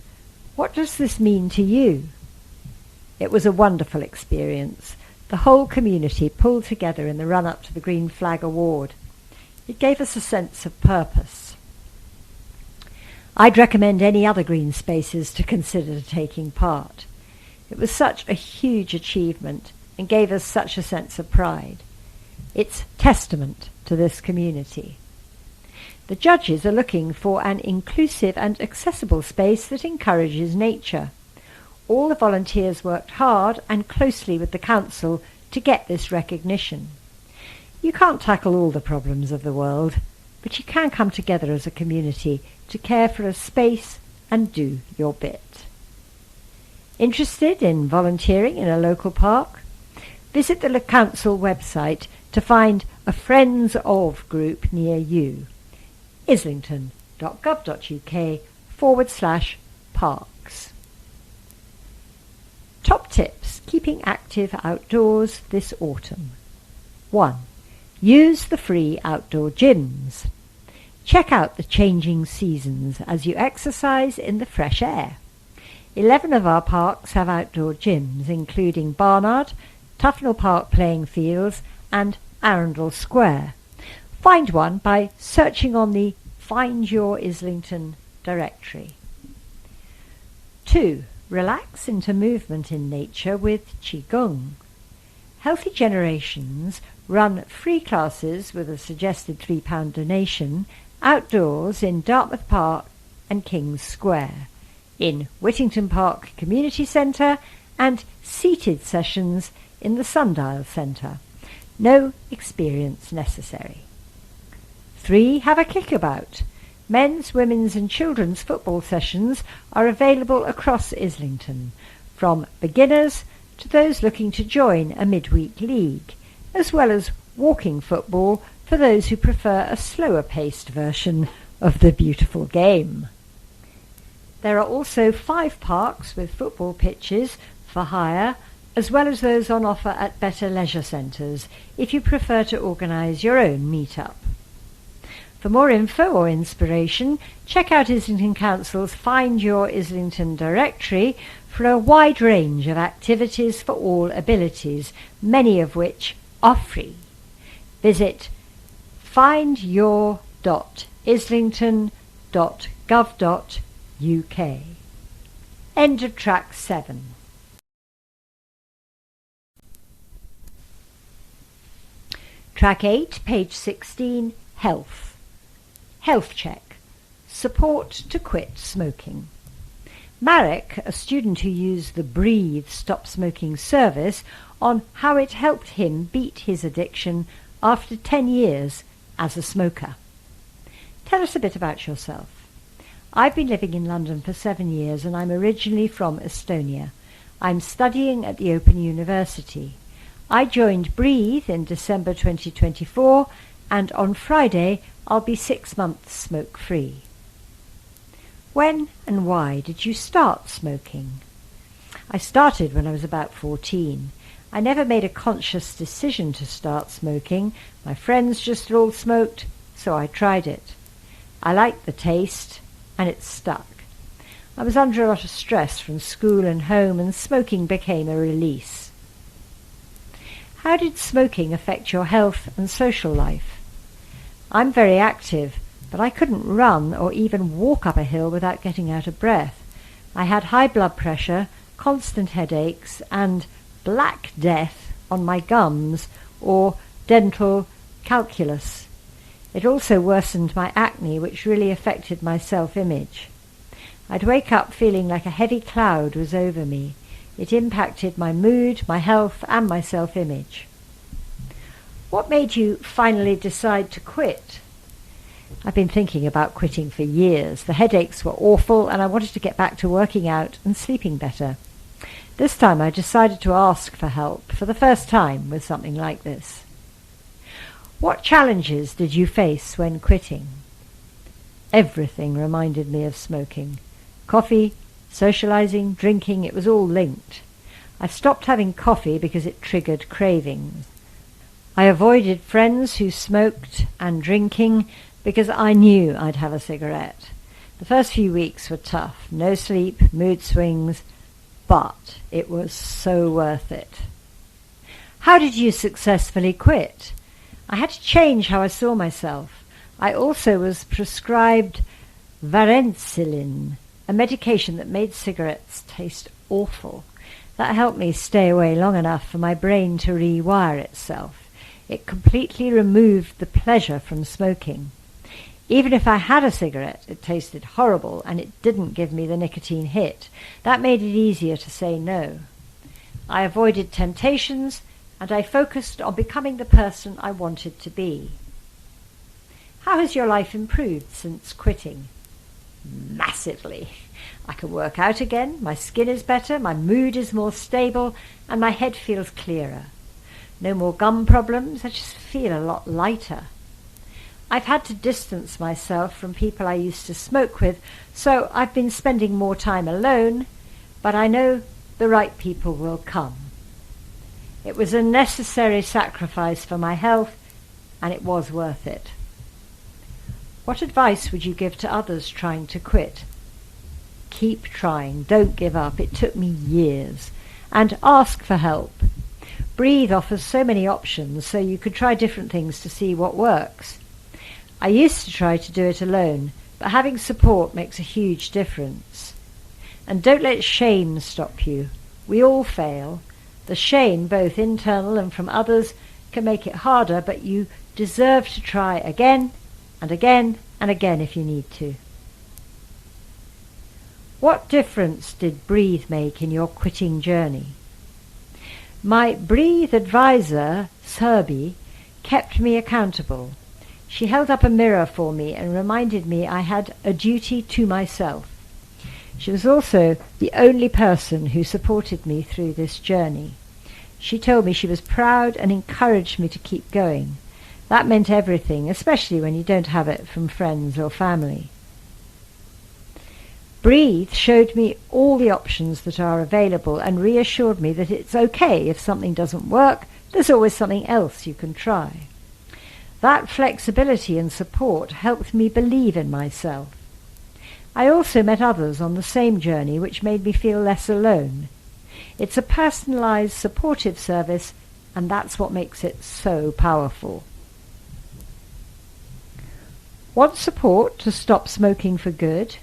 What does this mean to you? It was a wonderful experience. The whole community pulled together in the run-up to the Green Flag Award. It gave us a sense of purpose. I'd recommend any other green spaces to consider taking part. It was such a huge achievement and gave us such a sense of pride. It's testament to this community. The judges are looking for an inclusive and accessible space that encourages nature. All the volunteers worked hard and closely with the council to get this recognition. You can't tackle all the problems of the world, but you can come together as a community to care for a space and do your bit. Interested in volunteering in a local park? Visit the council website to find a Friends of group near you. islington.gov.uk/parks. Top tips keeping active outdoors this autumn. 1. Use the free outdoor gyms. Check out the changing seasons as you exercise in the fresh air. 11 of our parks have outdoor gyms, including Barnard, Tufnell Park Playing Fields and Arundel Square. Find one by searching on the Find Your Islington directory. 2. Relax into movement in nature with Qigong. Healthy Generations run free classes with a suggested £3 donation outdoors in Dartmouth Park and King's Square, in Whittington Park Community Centre and seated sessions in the Sundial Centre. No experience necessary. 3. Have a kickabout. Men's, women's and children's football sessions are available across Islington, from beginners to those looking to join a midweek league, as well as walking football for those who prefer a slower-paced version of the beautiful game. There are also 5 parks with football pitches for hire, as well as those on offer at better leisure centres, if you prefer to organise your own meet-up. For more info or inspiration, check out Islington Council's Find Your Islington directory for a wide range of activities for all abilities, many of which are free. Visit findyour.islington.gov.uk. End of track 7. Track 8, page 16, Health. Health check. Support to quit smoking. Marek, a student who used the Breathe Stop Smoking service, on how it helped him beat his addiction after 10 years as a smoker. Tell us a bit about yourself. I've been living in London for 7 years and I'm originally from Estonia. I'm studying at the Open University. I joined Breathe in December 2024 and on Friday I'll be 6 months smoke-free. When and why did you start smoking? I started when I was about 14. I never made a conscious decision to start smoking. My friends just all smoked, so I tried it. I liked the taste, and it stuck. I was under a lot of stress from school and home, and smoking became a release. How did smoking affect your health and social life? I'm very active, but I couldn't run or even walk up a hill without getting out of breath. I had high blood pressure, constant headaches, and black death on my gums, or dental calculus. It also worsened my acne, which really affected my self-image. I'd wake up feeling like a heavy cloud was over me. It impacted my mood, my health, and my self-image. What made you finally decide to quit? I've been thinking about quitting for years. The headaches were awful and I wanted to get back to working out and sleeping better. This time I decided to ask for help for the first time with something like this. What challenges did you face when quitting? Everything reminded me of smoking. Coffee, socializing, drinking, it was all linked. I stopped having coffee because it triggered cravings. I avoided friends who smoked and drinking because I knew I'd have a cigarette. The first few weeks were tough. No sleep, mood swings, but it was so worth it. How did you successfully quit? I had to change how I saw myself. I also was prescribed varenicline, a medication that made cigarettes taste awful. That helped me stay away long enough for my brain to rewire itself. It completely removed the pleasure from smoking. Even if I had a cigarette, it tasted horrible and it didn't give me the nicotine hit. That made it easier to say no. I avoided temptations and I focused on becoming the person I wanted to be. How has your life improved since quitting? Massively. I can work out again, my skin is better, my mood is more stable, and my head feels clearer. No more gum problems, I just feel a lot lighter. I've had to distance myself from people I used to smoke with, so I've been spending more time alone, but I know the right people will come. It was a necessary sacrifice for my health, and it was worth it. What advice would you give to others trying to quit? Keep trying, don't give up. It took me years. And ask for help. Breathe offers so many options, so you could try different things to see what works. I used to try to do it alone, but having support makes a huge difference. And don't let shame stop you. We all fail. The shame, both internal and from others, can make it harder, but you deserve to try again and again and again if you need to. What difference did Breathe make in your quitting journey? My Breathe advisor, Serbi, kept me accountable. She held up a mirror for me and reminded me I had a duty to myself. She was also the only person who supported me through this journey. She told me she was proud and encouraged me to keep going. That meant everything, especially when you don't have it from friends or family. Breathe showed me all the options that are available and reassured me that it's okay if something doesn't work, there's always something else you can try. That flexibility and support helped me believe in myself. I also met others on the same journey, which made me feel less alone. It's a personalised, supportive service, and that's what makes it so powerful. Want support to stop smoking for good?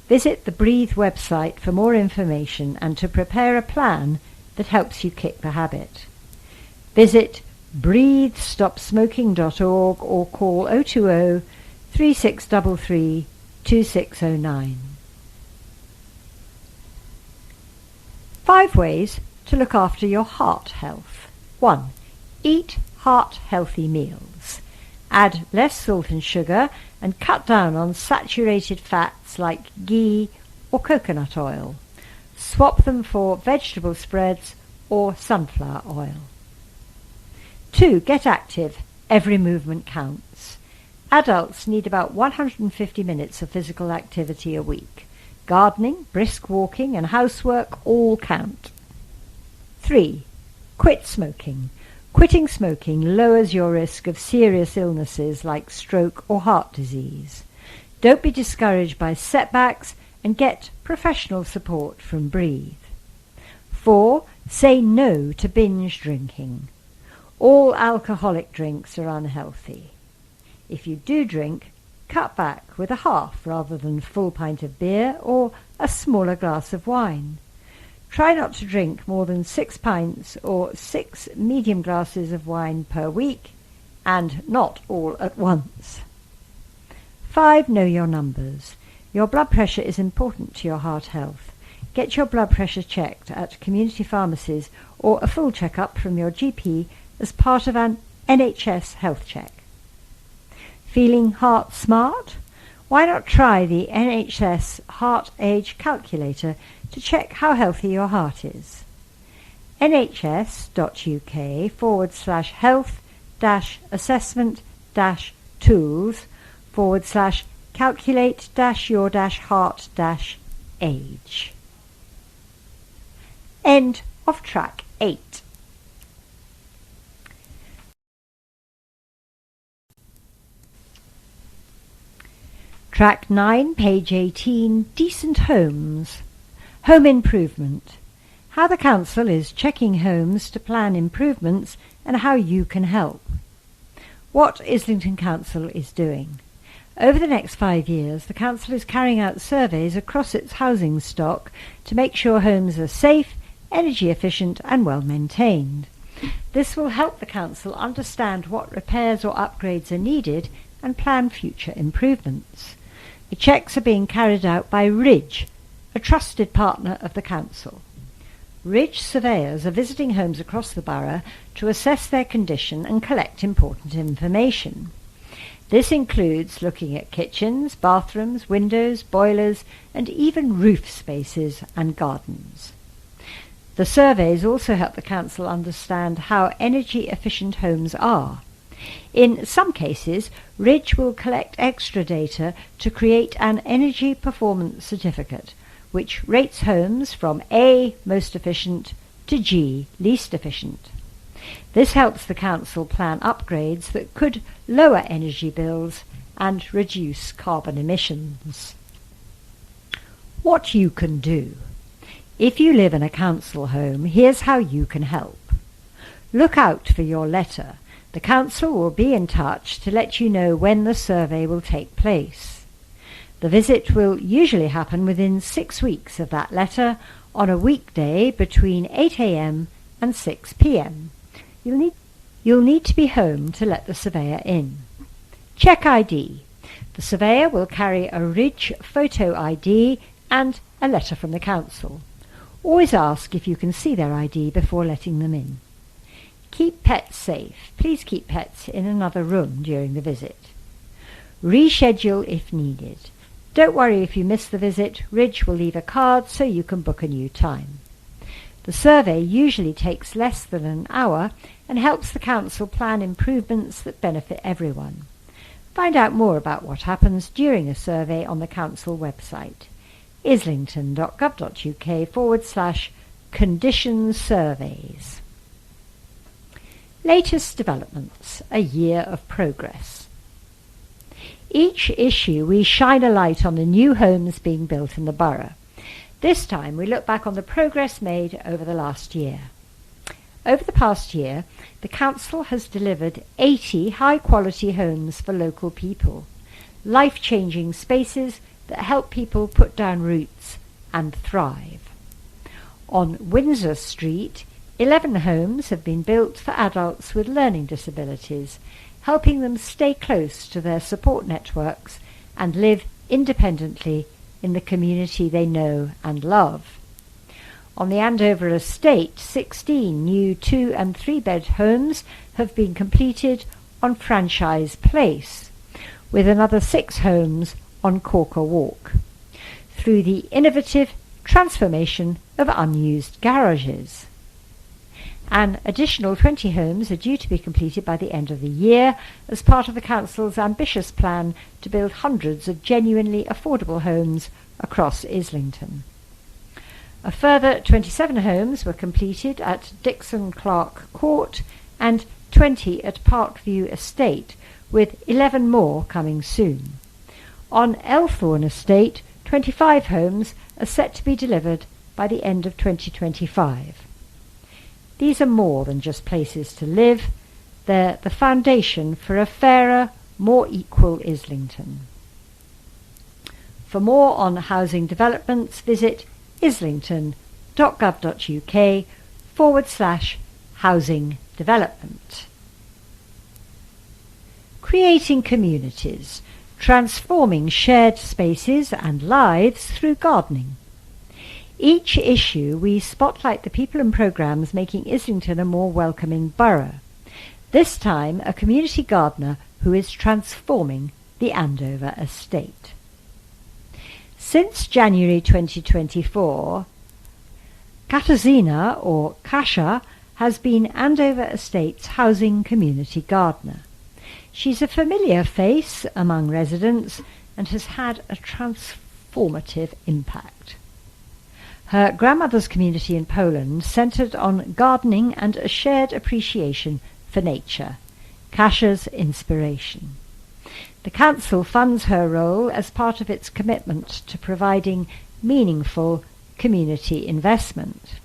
Visit the Breathe website for more information and to prepare a plan that helps you kick the habit. Visit breathestopsmoking.org or call 020 3633 2609. 5 ways to look after your heart health. 1. Eat heart-healthy meals. Add less salt and sugar and cut down on saturated fats like ghee or coconut oil. Swap them for vegetable spreads or sunflower oil. 2. Get active. Every movement counts. Adults need about 150 minutes of physical activity a week. Gardening, brisk walking and housework all count. 3. Quit smoking. Quitting smoking lowers your risk of serious illnesses like stroke or heart disease. Don't be discouraged by setbacks and get professional support from Breathe. 4. Say no to binge drinking. All alcoholic drinks are unhealthy. If you do drink, cut back with a half rather than full pint of beer or a smaller glass of wine. Try not to drink more than 6 pints or 6 medium glasses of wine per week, and not all at once. 5. Know your numbers. Your blood pressure is important to your heart health. Get your blood pressure checked at community pharmacies or a full checkup from your GP as part of an NHS health check. Feeling heart smart? Why not try the NHS Heart Age Calculator to check how healthy your heart is? nhs.uk/health-assessment-tools/calculate-your-heart-age. End of track 8. Track 9, page 18, Decent Homes. Home improvement. How the Council is checking homes to plan improvements and how you can help. What Islington Council is doing. Over the next 5 years, the Council is carrying out surveys across its housing stock to make sure homes are safe, energy efficient and well maintained. This will help the Council understand what repairs or upgrades are needed and plan future improvements. The checks are being carried out by Ridge, a trusted partner of the Council. Ridge surveyors are visiting homes across the borough to assess their condition and collect important information. This includes looking at kitchens, bathrooms, windows, boilers, and even roof spaces and gardens. The surveys also help the Council understand how energy-efficient homes are. In some cases, Ridge will collect extra data to create an Energy Performance Certificate, which rates homes from A, most efficient, to G, least efficient. This helps the Council plan upgrades that could lower energy bills and reduce carbon emissions. What you can do. If you live in a council home, here's how you can help. Look out for your letter. The Council will be in touch to let you know when the survey will take place. The visit will usually happen within 6 weeks of that letter on a weekday between 8 a.m. and 6 p.m. You'll need to be home to let the surveyor in. Check ID. The surveyor will carry a Ridge photo ID and a letter from the Council. Always ask if you can see their ID before letting them in. Keep pets safe. Please keep pets in another room during the visit. Reschedule if needed. Don't worry if you miss the visit. Ridge will leave a card so you can book a new time. The survey usually takes less than an hour and helps the Council plan improvements that benefit everyone. Find out more about what happens during a survey on the Council website, islington.gov.uk/conditions surveys. Latest developments, a year of progress. Each issue we shine a light on the new homes being built in the borough. This time we look back on the progress made over the last year. Over the past year, the Council has delivered 80 high-quality homes for local people, life-changing spaces that help people put down roots and thrive. On Windsor Street, 11 homes have been built for adults with learning disabilities, helping them stay close to their support networks and live independently in the community they know and love. On the Andover estate, 16 new 2- and 3-bed homes have been completed on Franchise Place, with another 6 homes on Corker Walk, through the innovative transformation of unused garages. An additional 20 homes are due to be completed by the end of the year as part of the Council's ambitious plan to build hundreds of genuinely affordable homes across Islington. A further 27 homes were completed at Dixon Clark Court and 20 at Parkview Estate, with 11 more coming soon. On Elthorne Estate, 25 homes are set to be delivered by the end of 2025. These are more than just places to live, they're the foundation for a fairer, more equal Islington. For more on housing developments, visit islington.gov.uk/housing development. Creating communities, transforming shared spaces and lives through gardening. Each issue we spotlight the people and programmes making Islington a more welcoming borough. This time a community gardener who is transforming the Andover estate. Since January 2024, Katarzyna, or Kasia, has been Andover Estate's housing community gardener. She's a familiar face among residents and has had a transformative impact. Her grandmother's community in Poland centred on gardening and a shared appreciation for nature, Kasia's inspiration. The Council funds her role as part of its commitment to providing meaningful community investment.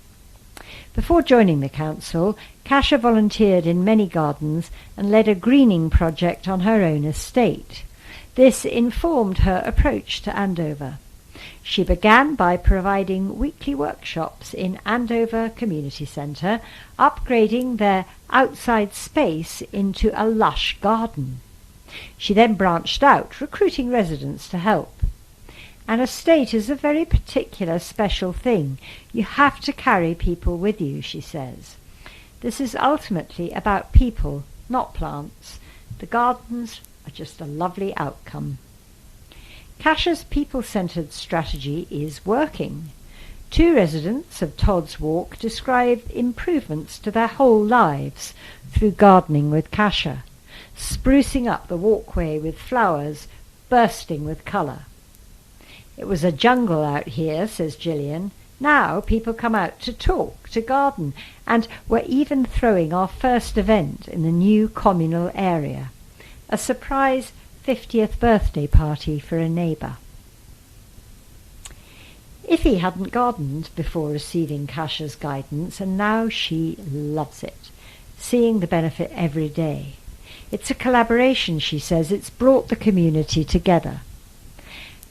Before joining the Council, Kasia volunteered in many gardens and led a greening project on her own estate. This informed her approach to Andover. She began by providing weekly workshops in Andover Community Centre, upgrading their outside space into a lush garden. She then branched out, recruiting residents to help. An estate is a very particular, special thing. You have to carry people with you, she says. This is ultimately about people, not plants. The gardens are just a lovely outcome. Kasia's people-centred strategy is working. 2 residents of Todd's Walk describe improvements to their whole lives through gardening with Kasia, sprucing up the walkway with flowers bursting with colour. It was a jungle out here, says Gillian. Now people come out to talk, to garden, and we're even throwing our first event in the new communal area, a surprise 50th birthday party for a neighbour. Iffy hadn't gardened before receiving Kasia's guidance, and now she loves it, seeing the benefit every day. It's a collaboration, she says. It's brought the community together.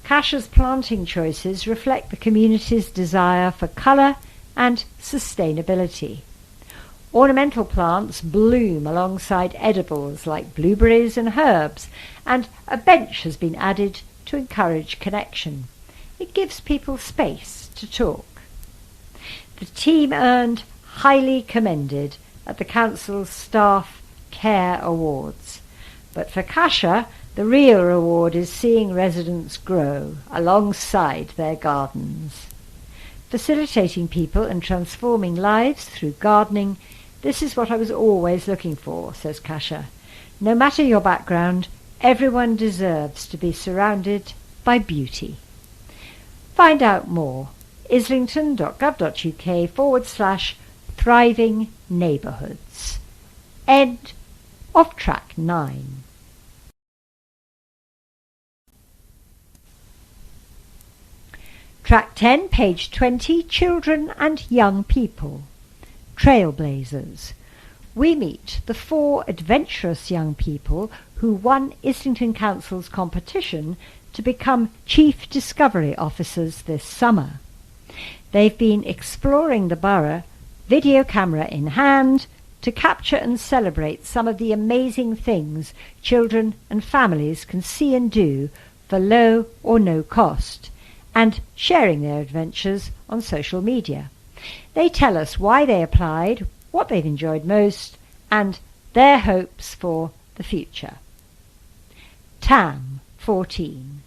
Kasia's planting choices reflect the community's desire for colour and sustainability. Ornamental plants bloom alongside edibles like blueberries and herbs, and a bench has been added to encourage connection. It gives people space to talk. The team earned highly commended at the Council's Staff Care Awards. But for Kasia, the real reward is seeing residents grow alongside their gardens. Facilitating people and transforming lives through gardening, this is what I was always looking for, says Kasia. No matter your background, everyone deserves to be surrounded by beauty. Find out more. islington.gov.uk/thriving neighbourhoods. End of track 9. Track 10, page 20, Children and Young People. Trailblazers. We meet the 4 adventurous young people who won Islington Council's competition to become Chief Discovery Officers this summer. They've been exploring the borough, video camera in hand, to capture and celebrate some of the amazing things children and families can see and do for low or no cost, and sharing their adventures on social media. They tell us why they applied, what they've enjoyed most, and their hopes for the future. Tam, 14.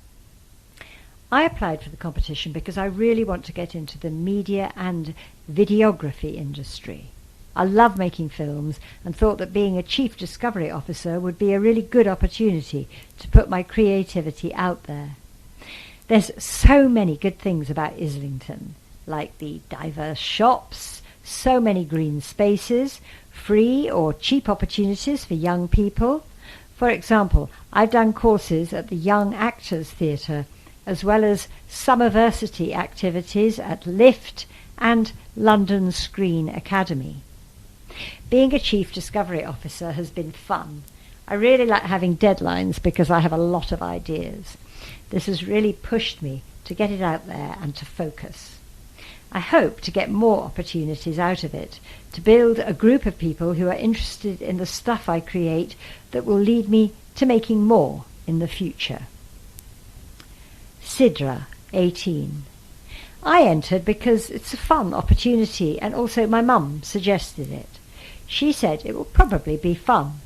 I applied for the competition because I really want to get into the media and videography industry. I love making films and thought that being a Chief Discovery Officer would be a really good opportunity to put my creativity out there. There's so many good things about Islington, like the diverse shops, so many green spaces, free or cheap opportunities for young people. For example, I've done courses at the Young Actors Theatre, as well as summerversity activities at LIFT and London Screen Academy. Being a Chief Discovery Officer has been fun. I really like having deadlines because I have a lot of ideas. This has really pushed me to get it out there and to focus. I hope to get more opportunities out of it, to build a group of people who are interested in the stuff I create that will lead me to making more in the future. Sidra, 18. I entered because it's a fun opportunity and also my mum suggested it. She said it will probably be fun.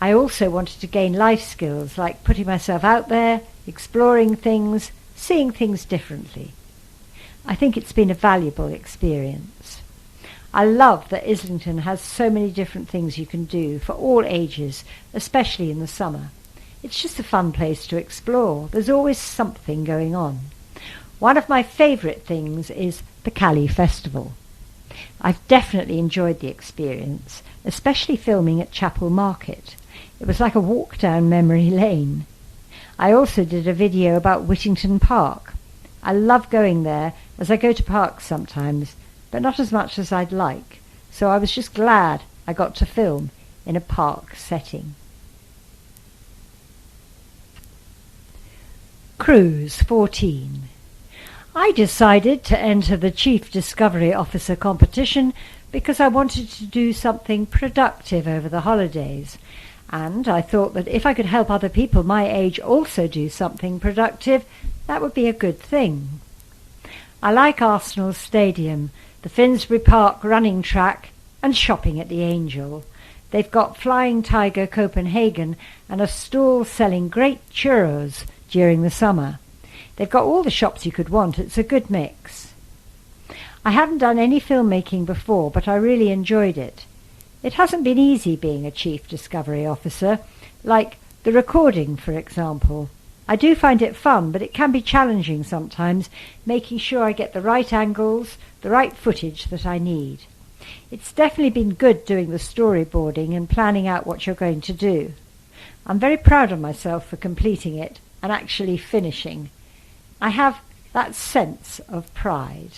I also wanted to gain life skills like putting myself out there, exploring things, seeing things differently. I think it's been a valuable experience. I love that Islington has so many different things you can do for all ages, especially in the summer. It's just a fun place to explore. There's always something going on. One of my favourite things is the Cali Festival. I've definitely enjoyed the experience, especially filming at Chapel Market. It was like a walk down memory lane. I also did a video about Whittington Park. I love going there as I go to parks sometimes, but not as much as I'd like, so I was just glad I got to film in a park setting. Cruise, 14. I decided to enter the Chief Discovery Officer competition because I wanted to do something productive over the holidays, and I thought that if I could help other people my age also do something productive, that would be a good thing. I like Arsenal Stadium, the Finsbury Park running track, and shopping at the Angel. They've got Flying Tiger Copenhagen and a stall selling great churros during the summer. They've got all the shops you could want. It's a good mix. I haven't done any filmmaking before, but I really enjoyed it. It hasn't been easy being a Chief Discovery Officer, like the recording, for example. I do find it fun, but it can be challenging sometimes, making sure I get the right angles, the right footage that I need. It's definitely been good doing the storyboarding and planning out what you're going to do. I'm very proud of myself for completing it and actually finishing. I have that sense of pride.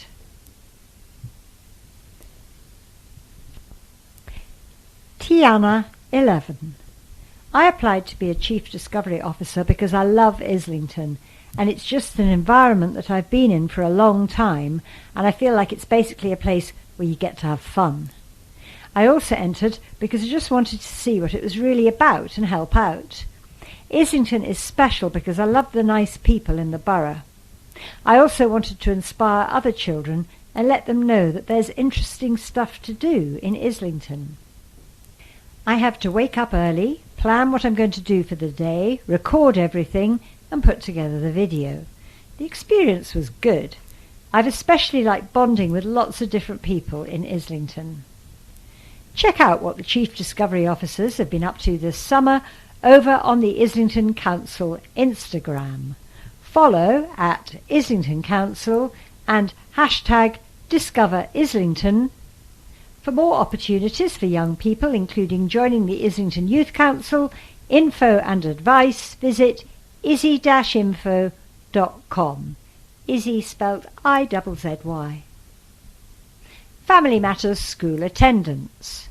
Tiana, 11. I applied to be a Chief Discovery Officer because I love Islington, and it's just an environment that I've been in for a long time, and I feel like it's basically a place where you get to have fun. I also entered because I just wanted to see what it was really about and help out. Islington is special because I love the nice people in the borough. I also wanted to inspire other children and let them know that there's interesting stuff to do in Islington. I have to wake up early, plan what I'm going to do for the day, record everything, and put together the video. The experience was good. I've especially liked bonding with lots of different people in Islington. Check out what the Chief Discovery Officers have been up to this summer over on the Islington Council Instagram. Follow at Islington Council and #DiscoverIslington For more opportunities for young people, including joining the Islington Youth Council, info and advice, visit izzy-info.com. Izzy spelled I-Z-Z-Y. Family Matters School Attendance.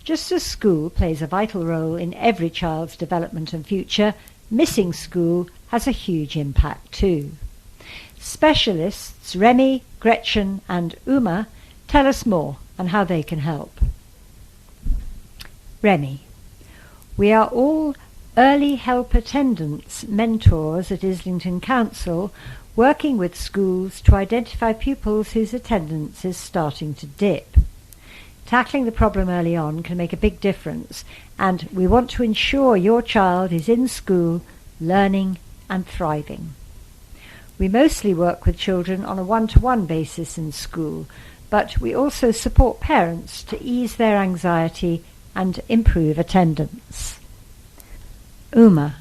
Just as school plays a vital role in every child's development and future, missing school has a huge impact too. Specialists Remy, Gretchen and Uma tell us more and how they can help. Remy. We are all early help attendants mentors at Islington Council, working with schools to identify pupils whose attendance is starting to dip. Tackling the problem early on can make a big difference, and we want to ensure your child is in school, learning and thriving. We mostly work with children on a one-to-one basis in school, but we also support parents to ease their anxiety and improve attendance. Uma.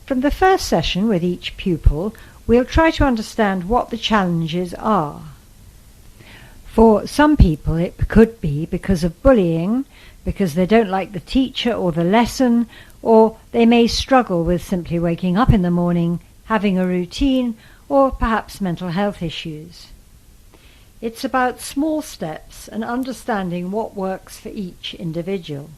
From the first session with each pupil, we'll try to understand what the challenges are. For some people it could be because of bullying, because they don't like the teacher or the lesson, or they may struggle with simply waking up in the morning, having a routine, or perhaps mental health issues. It's about small steps and understanding what works for each individual.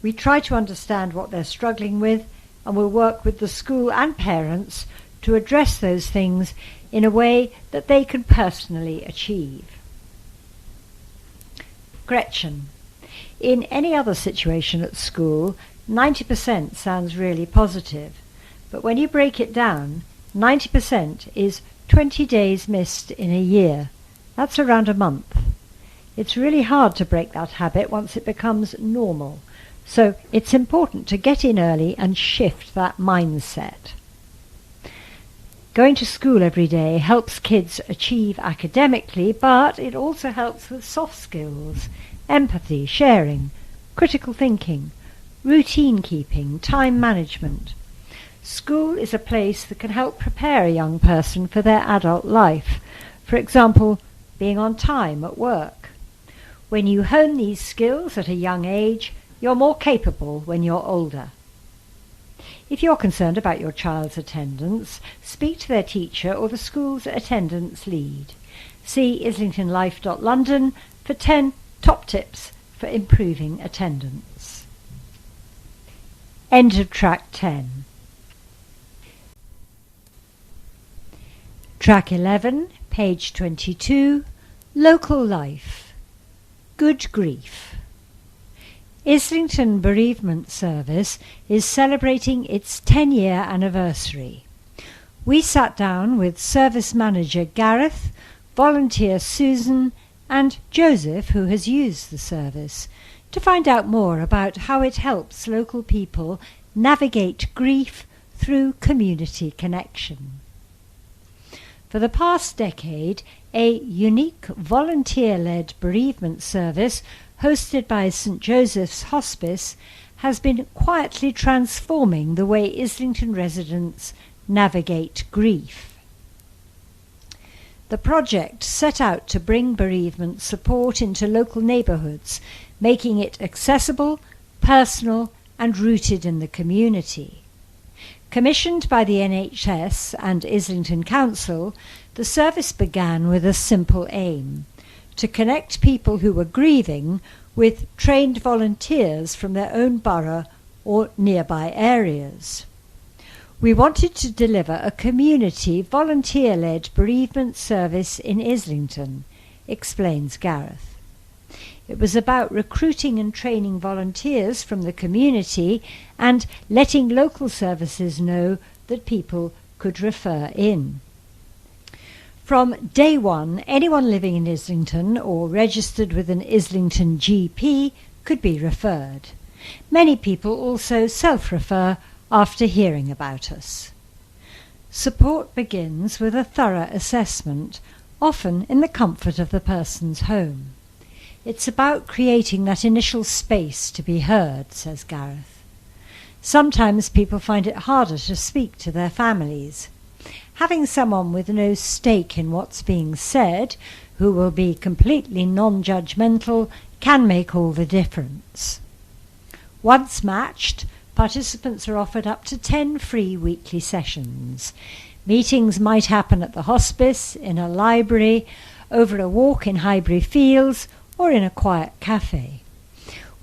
We try to understand what they're struggling with, and we'll work with the school and parents to address those things in a way that they can personally achieve. Gretchen. In any other situation at school, 90% sounds really positive, but when you break it down, 90% is 20 days missed in a year. That's around a month. It's really hard to break that habit once it becomes normal, so it's important to get in early and shift that mindset. Going to school every day helps kids achieve academically, but it also helps with soft skills, empathy, sharing, critical thinking, routine keeping, time management. School is a place that can help prepare a young person for their adult life. For example, being on time at work. When you hone these skills at a young age, you're more capable when you're older. If you're concerned about your child's attendance, speak to their teacher or the school's attendance lead. See IslingtonLife.London for 10 top tips for improving attendance. End of track 10. Track 11, page 22, Local Life. Good Grief. Islington Bereavement Service is celebrating its 10-year anniversary. We sat down with Service Manager Gareth, volunteer Susan and Joseph, who has used the service, to find out more about how it helps local people navigate grief through community connection. For the past decade, a unique volunteer-led bereavement service hosted by St Joseph's Hospice has been quietly transforming the way Islington residents navigate grief. The project set out to bring bereavement support into local neighbourhoods, making it accessible, personal and rooted in the community. Commissioned by the NHS and Islington Council, the service began with a simple aim: to connect people who were grieving with trained volunteers from their own borough or nearby areas. We wanted to deliver a community volunteer-led bereavement service in Islington, explains Gareth. It was about recruiting and training volunteers from the community and letting local services know that people could refer in. From day one, anyone living in Islington or registered with an Islington GP could be referred. Many people also self-refer after hearing about us. Support begins with a thorough assessment, often in the comfort of the person's home. It's about creating that initial space to be heard, says Gareth. Sometimes people find it harder to speak to their families. Having someone with no stake in what's being said, who will be completely non-judgmental can make all the difference. Once matched, participants are offered up to 10 free weekly sessions. Meetings might happen at the hospice, in a library, over a walk in Highbury Fields, or in a quiet cafe.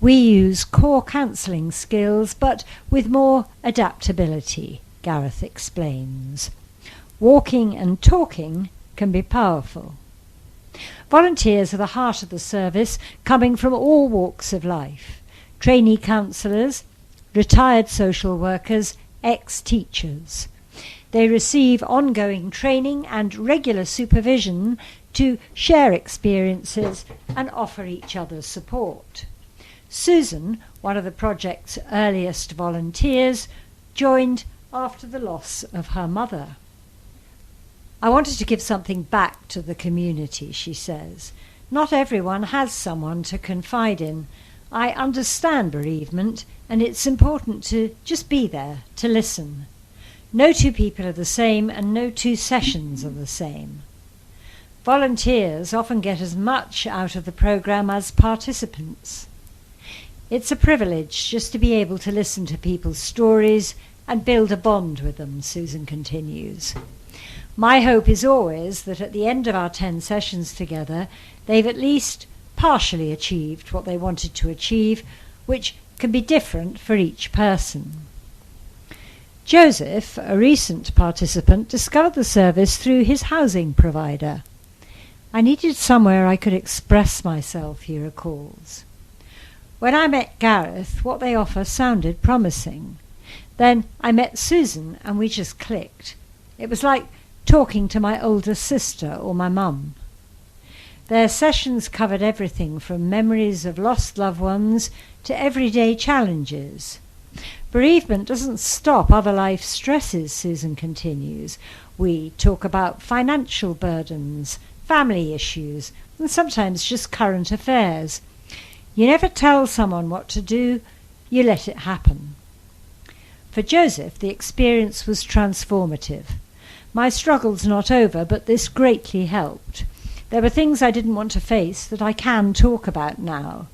We use core counselling skills, but with more adaptability, Gareth explains. Walking and talking can be powerful. Volunteers are the heart of the service, coming from all walks of life. Trainee counsellors, retired social workers, ex-teachers. They receive ongoing training and regular supervision to share experiences and offer each other support. Susan, one of the project's earliest volunteers, joined after the loss of her mother. I wanted to give something back to the community, she says. Not everyone has someone to confide in. I understand bereavement, and it's important to just be there, to listen. No two people are the same, and no two sessions are the same. Volunteers often get as much out of the programme as participants. It's a privilege just to be able to listen to people's stories and build a bond with them, Susan continues. My hope is always that at the end of our 10 sessions together, they've at least partially achieved what they wanted to achieve, which can be different for each person. Joseph, a recent participant, discovered the service through his housing provider. I needed somewhere I could express myself, he recalls. When I met Gareth, what they offer sounded promising. Then I met Susan and we just clicked. It was like talking to my older sister or my mum. Their sessions covered everything from memories of lost loved ones to everyday challenges. Bereavement doesn't stop other life stresses, Susan continues. We talk about financial burdens, family issues, and sometimes just current affairs. You never tell someone what to do, you let it happen. For Joseph, the experience was transformative. My struggle's not over, but this greatly helped. There were things I didn't want to face that I can talk about now.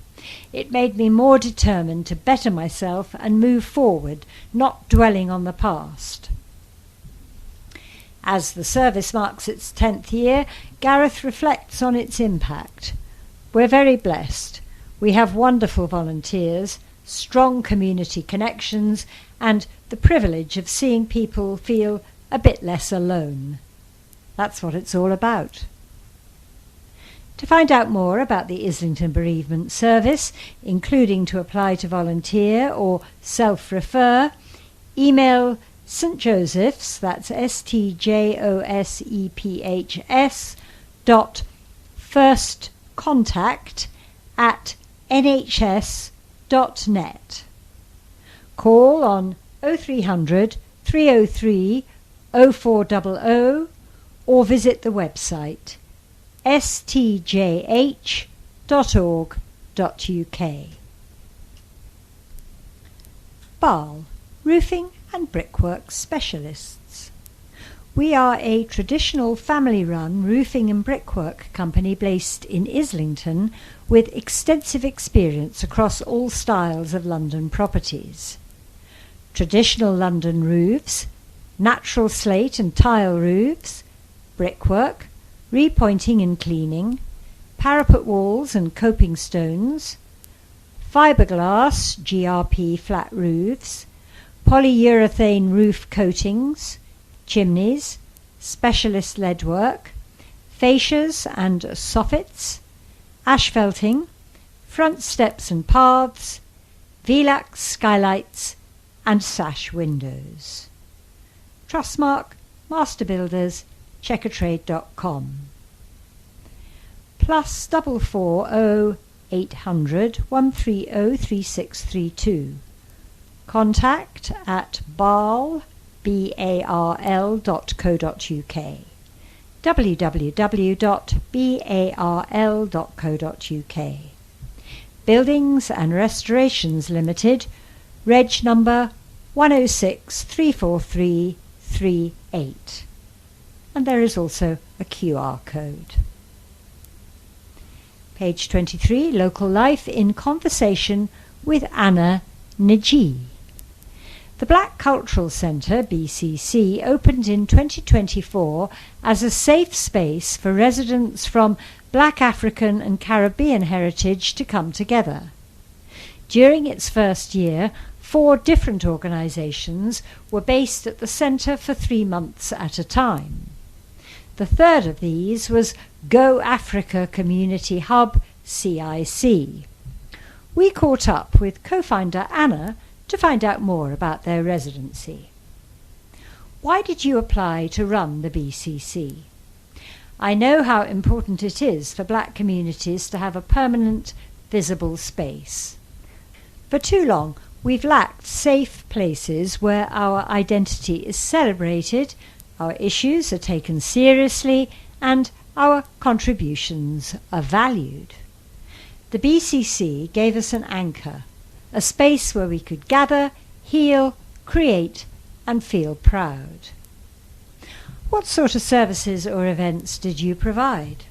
It made me more determined to better myself and move forward, not dwelling on the past. As the service marks its 10th year, Gareth reflects on its impact. We're very blessed. We have wonderful volunteers, strong community connections, and the privilege of seeing people feel a bit less alone. That's what it's all about. To find out more about the Islington Bereavement Service, including to apply to volunteer or self-refer, email St Joseph's, that's STJOSEPHS, firstcontact@nhs.net. Call on 0300 303 0400 or visit the website stjh.org.uk. BAL, Roofing and Brickwork Specialists. We are a traditional family-run roofing and brickwork company based in Islington with extensive experience across all styles of London properties. Traditional London roofs, natural slate and tile roofs, brickwork, repointing and cleaning, parapet walls and coping stones, fiberglass GRP flat roofs, polyurethane roof coatings, chimneys, specialist leadwork, fascias and soffits, asphalting, front steps and paths, VLAX skylights and sash windows. Trustmark, Master Builders, checkertrade.com. +440 800 130 3632. Contact at barl.co.uk. www.barl.co.uk. Buildings and Restorations Limited, Reg number 10634338. And there is also a QR code. Page 23, Local Life in conversation with Anna Najee. The Black Cultural Centre, BCC, opened in 2024 as a safe space for residents from Black African and Caribbean heritage to come together. During its first year, 4 different organisations were based at the centre for 3 months at a time. The third of these was Go Africa Community Hub, CIC. We caught up with co-founder Anna to find out more about their residency. Why did you apply to run the BCC? I know how important it is for black communities to have a permanent, visible space. For too long, we've lacked safe places where our identity is celebrated, our issues are taken seriously, and our contributions are valued. The BCC gave us an anchor, a space where we could gather, heal, create, and feel proud. What sort of services or events did you provide?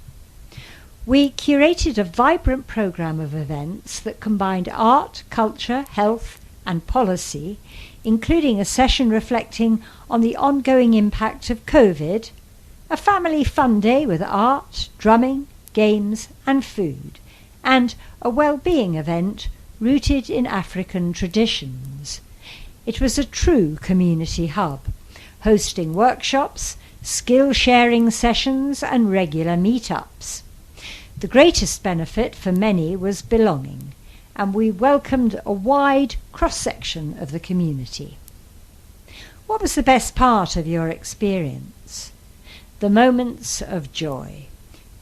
We curated a vibrant programme of events that combined art, culture, health, and policy, including a session reflecting on the ongoing impact of COVID, a family fun day with art, drumming, games, and food, and a well-being event rooted in African traditions. It was a true community hub, hosting workshops, skill-sharing sessions, and regular meetups. The greatest benefit for many was belonging, and we welcomed a wide cross-section of the community. What was the best part of your experience? The moments of joy.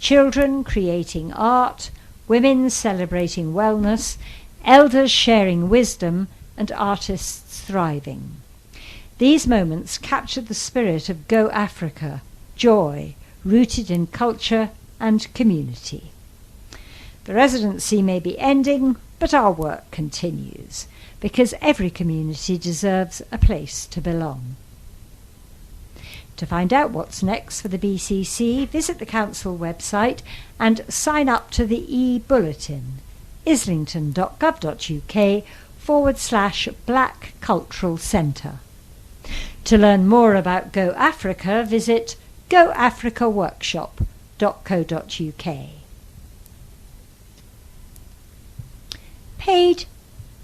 Children creating art, women celebrating wellness, elders sharing wisdom, and artists thriving. These moments captured the spirit of Go Africa, joy, rooted in culture and community. The residency may be ending, but our work continues, because every community deserves a place to belong. To find out what's next for the BCC, visit the Council website and sign up to the e-bulletin, islington.gov.uk/Black Cultural Centre. To learn more about Go Africa, visit goafricaworkshop.co.uk. Paid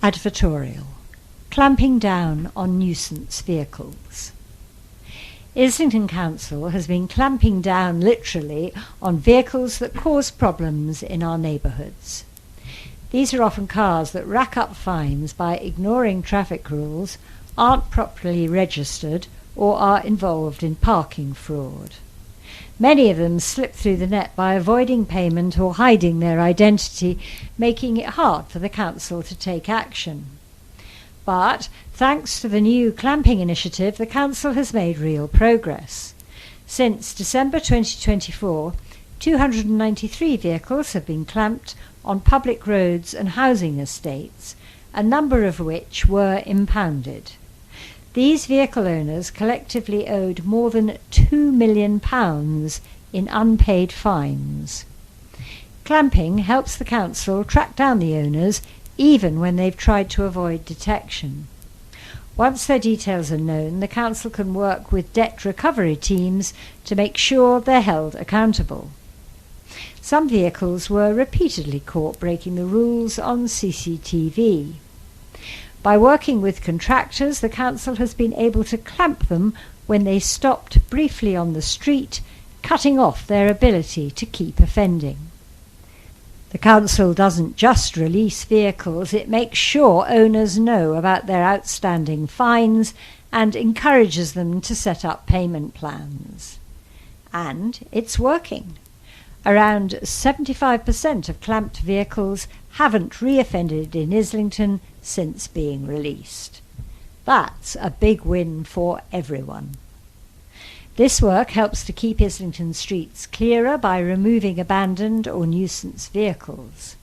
advertorial, clamping down on nuisance vehicles. Islington Council has been clamping down literally on vehicles that cause problems in our neighbourhoods. These are often cars that rack up fines by ignoring traffic rules, aren't properly registered, or are involved in parking fraud. Many of them slip through the net by avoiding payment or hiding their identity, making it hard for the council to take action. But, thanks to the new clamping initiative, the council has made real progress. Since December 2024, 293 vehicles have been clamped on public roads and housing estates, a number of which were impounded. These vehicle owners collectively owed more than £2 million in unpaid fines. Clamping helps the council track down the owners even when they've tried to avoid detection. Once their details are known, the council can work with debt recovery teams to make sure they're held accountable. Some vehicles were repeatedly caught breaking the rules on CCTV. By working with contractors, the council has been able to clamp them when they stopped briefly on the street, cutting off their ability to keep offending. The council doesn't just release vehicles, it makes sure owners know about their outstanding fines and encourages them to set up payment plans. And it's working. Around 75% of clamped vehicles haven't reoffended in Islington since being released. That's a big win for everyone. This work helps to keep Islington streets clearer by removing abandoned or nuisance vehicles.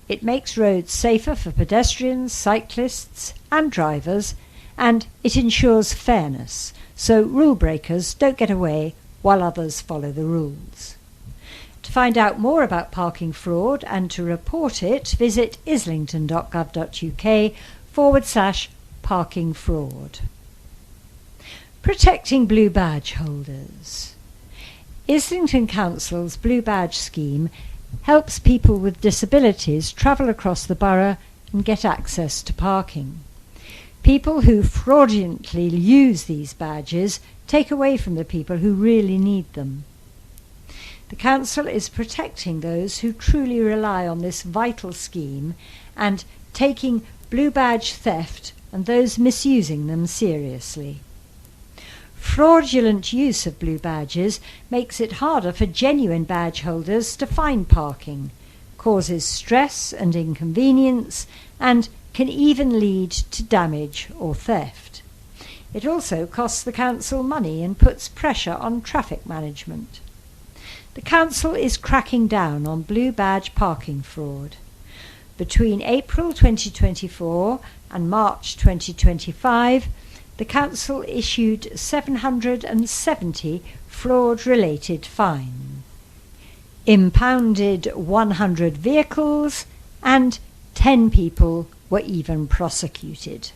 It makes roads safer for pedestrians, cyclists and drivers, and it ensures fairness, so rule breakers don't get away while others follow the rules. To find out more about parking fraud and to report it, visit islington.gov.uk/parking fraud. Protecting blue badge holders. Islington Council's Blue Badge scheme helps people with disabilities travel across the borough and get access to parking. People who fraudulently use these badges take away from the people who really need them. The Council is protecting those who truly rely on this vital scheme and taking blue badge theft and those misusing them seriously. Fraudulent use of blue badges makes it harder for genuine badge holders to find parking, causes stress and inconvenience, and can even lead to damage or theft. It also costs the Council money and puts pressure on traffic management. The Council is cracking down on blue badge parking fraud. Between April 2024 and March 2025, the Council issued 770 fraud-related fines, impounded 100 vehicles, and 10 people were even prosecuted.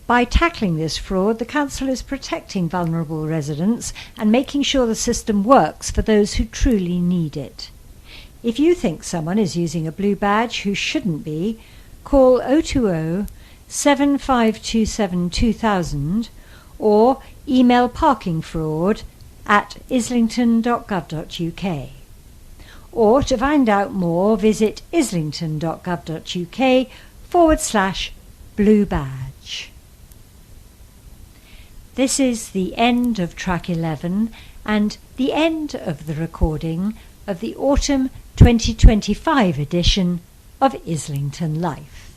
By tackling this fraud, the Council is protecting vulnerable residents and making sure the system works for those who truly need it. If you think someone is using a blue badge who shouldn't be, call 020 7527 2000 or email parkingfraud@islington.gov.uk. Or to find out more, visit islington.gov.uk/blue badge. This is the end of track 11 and the end of the recording of the autumn 2025 edition of Islington Life.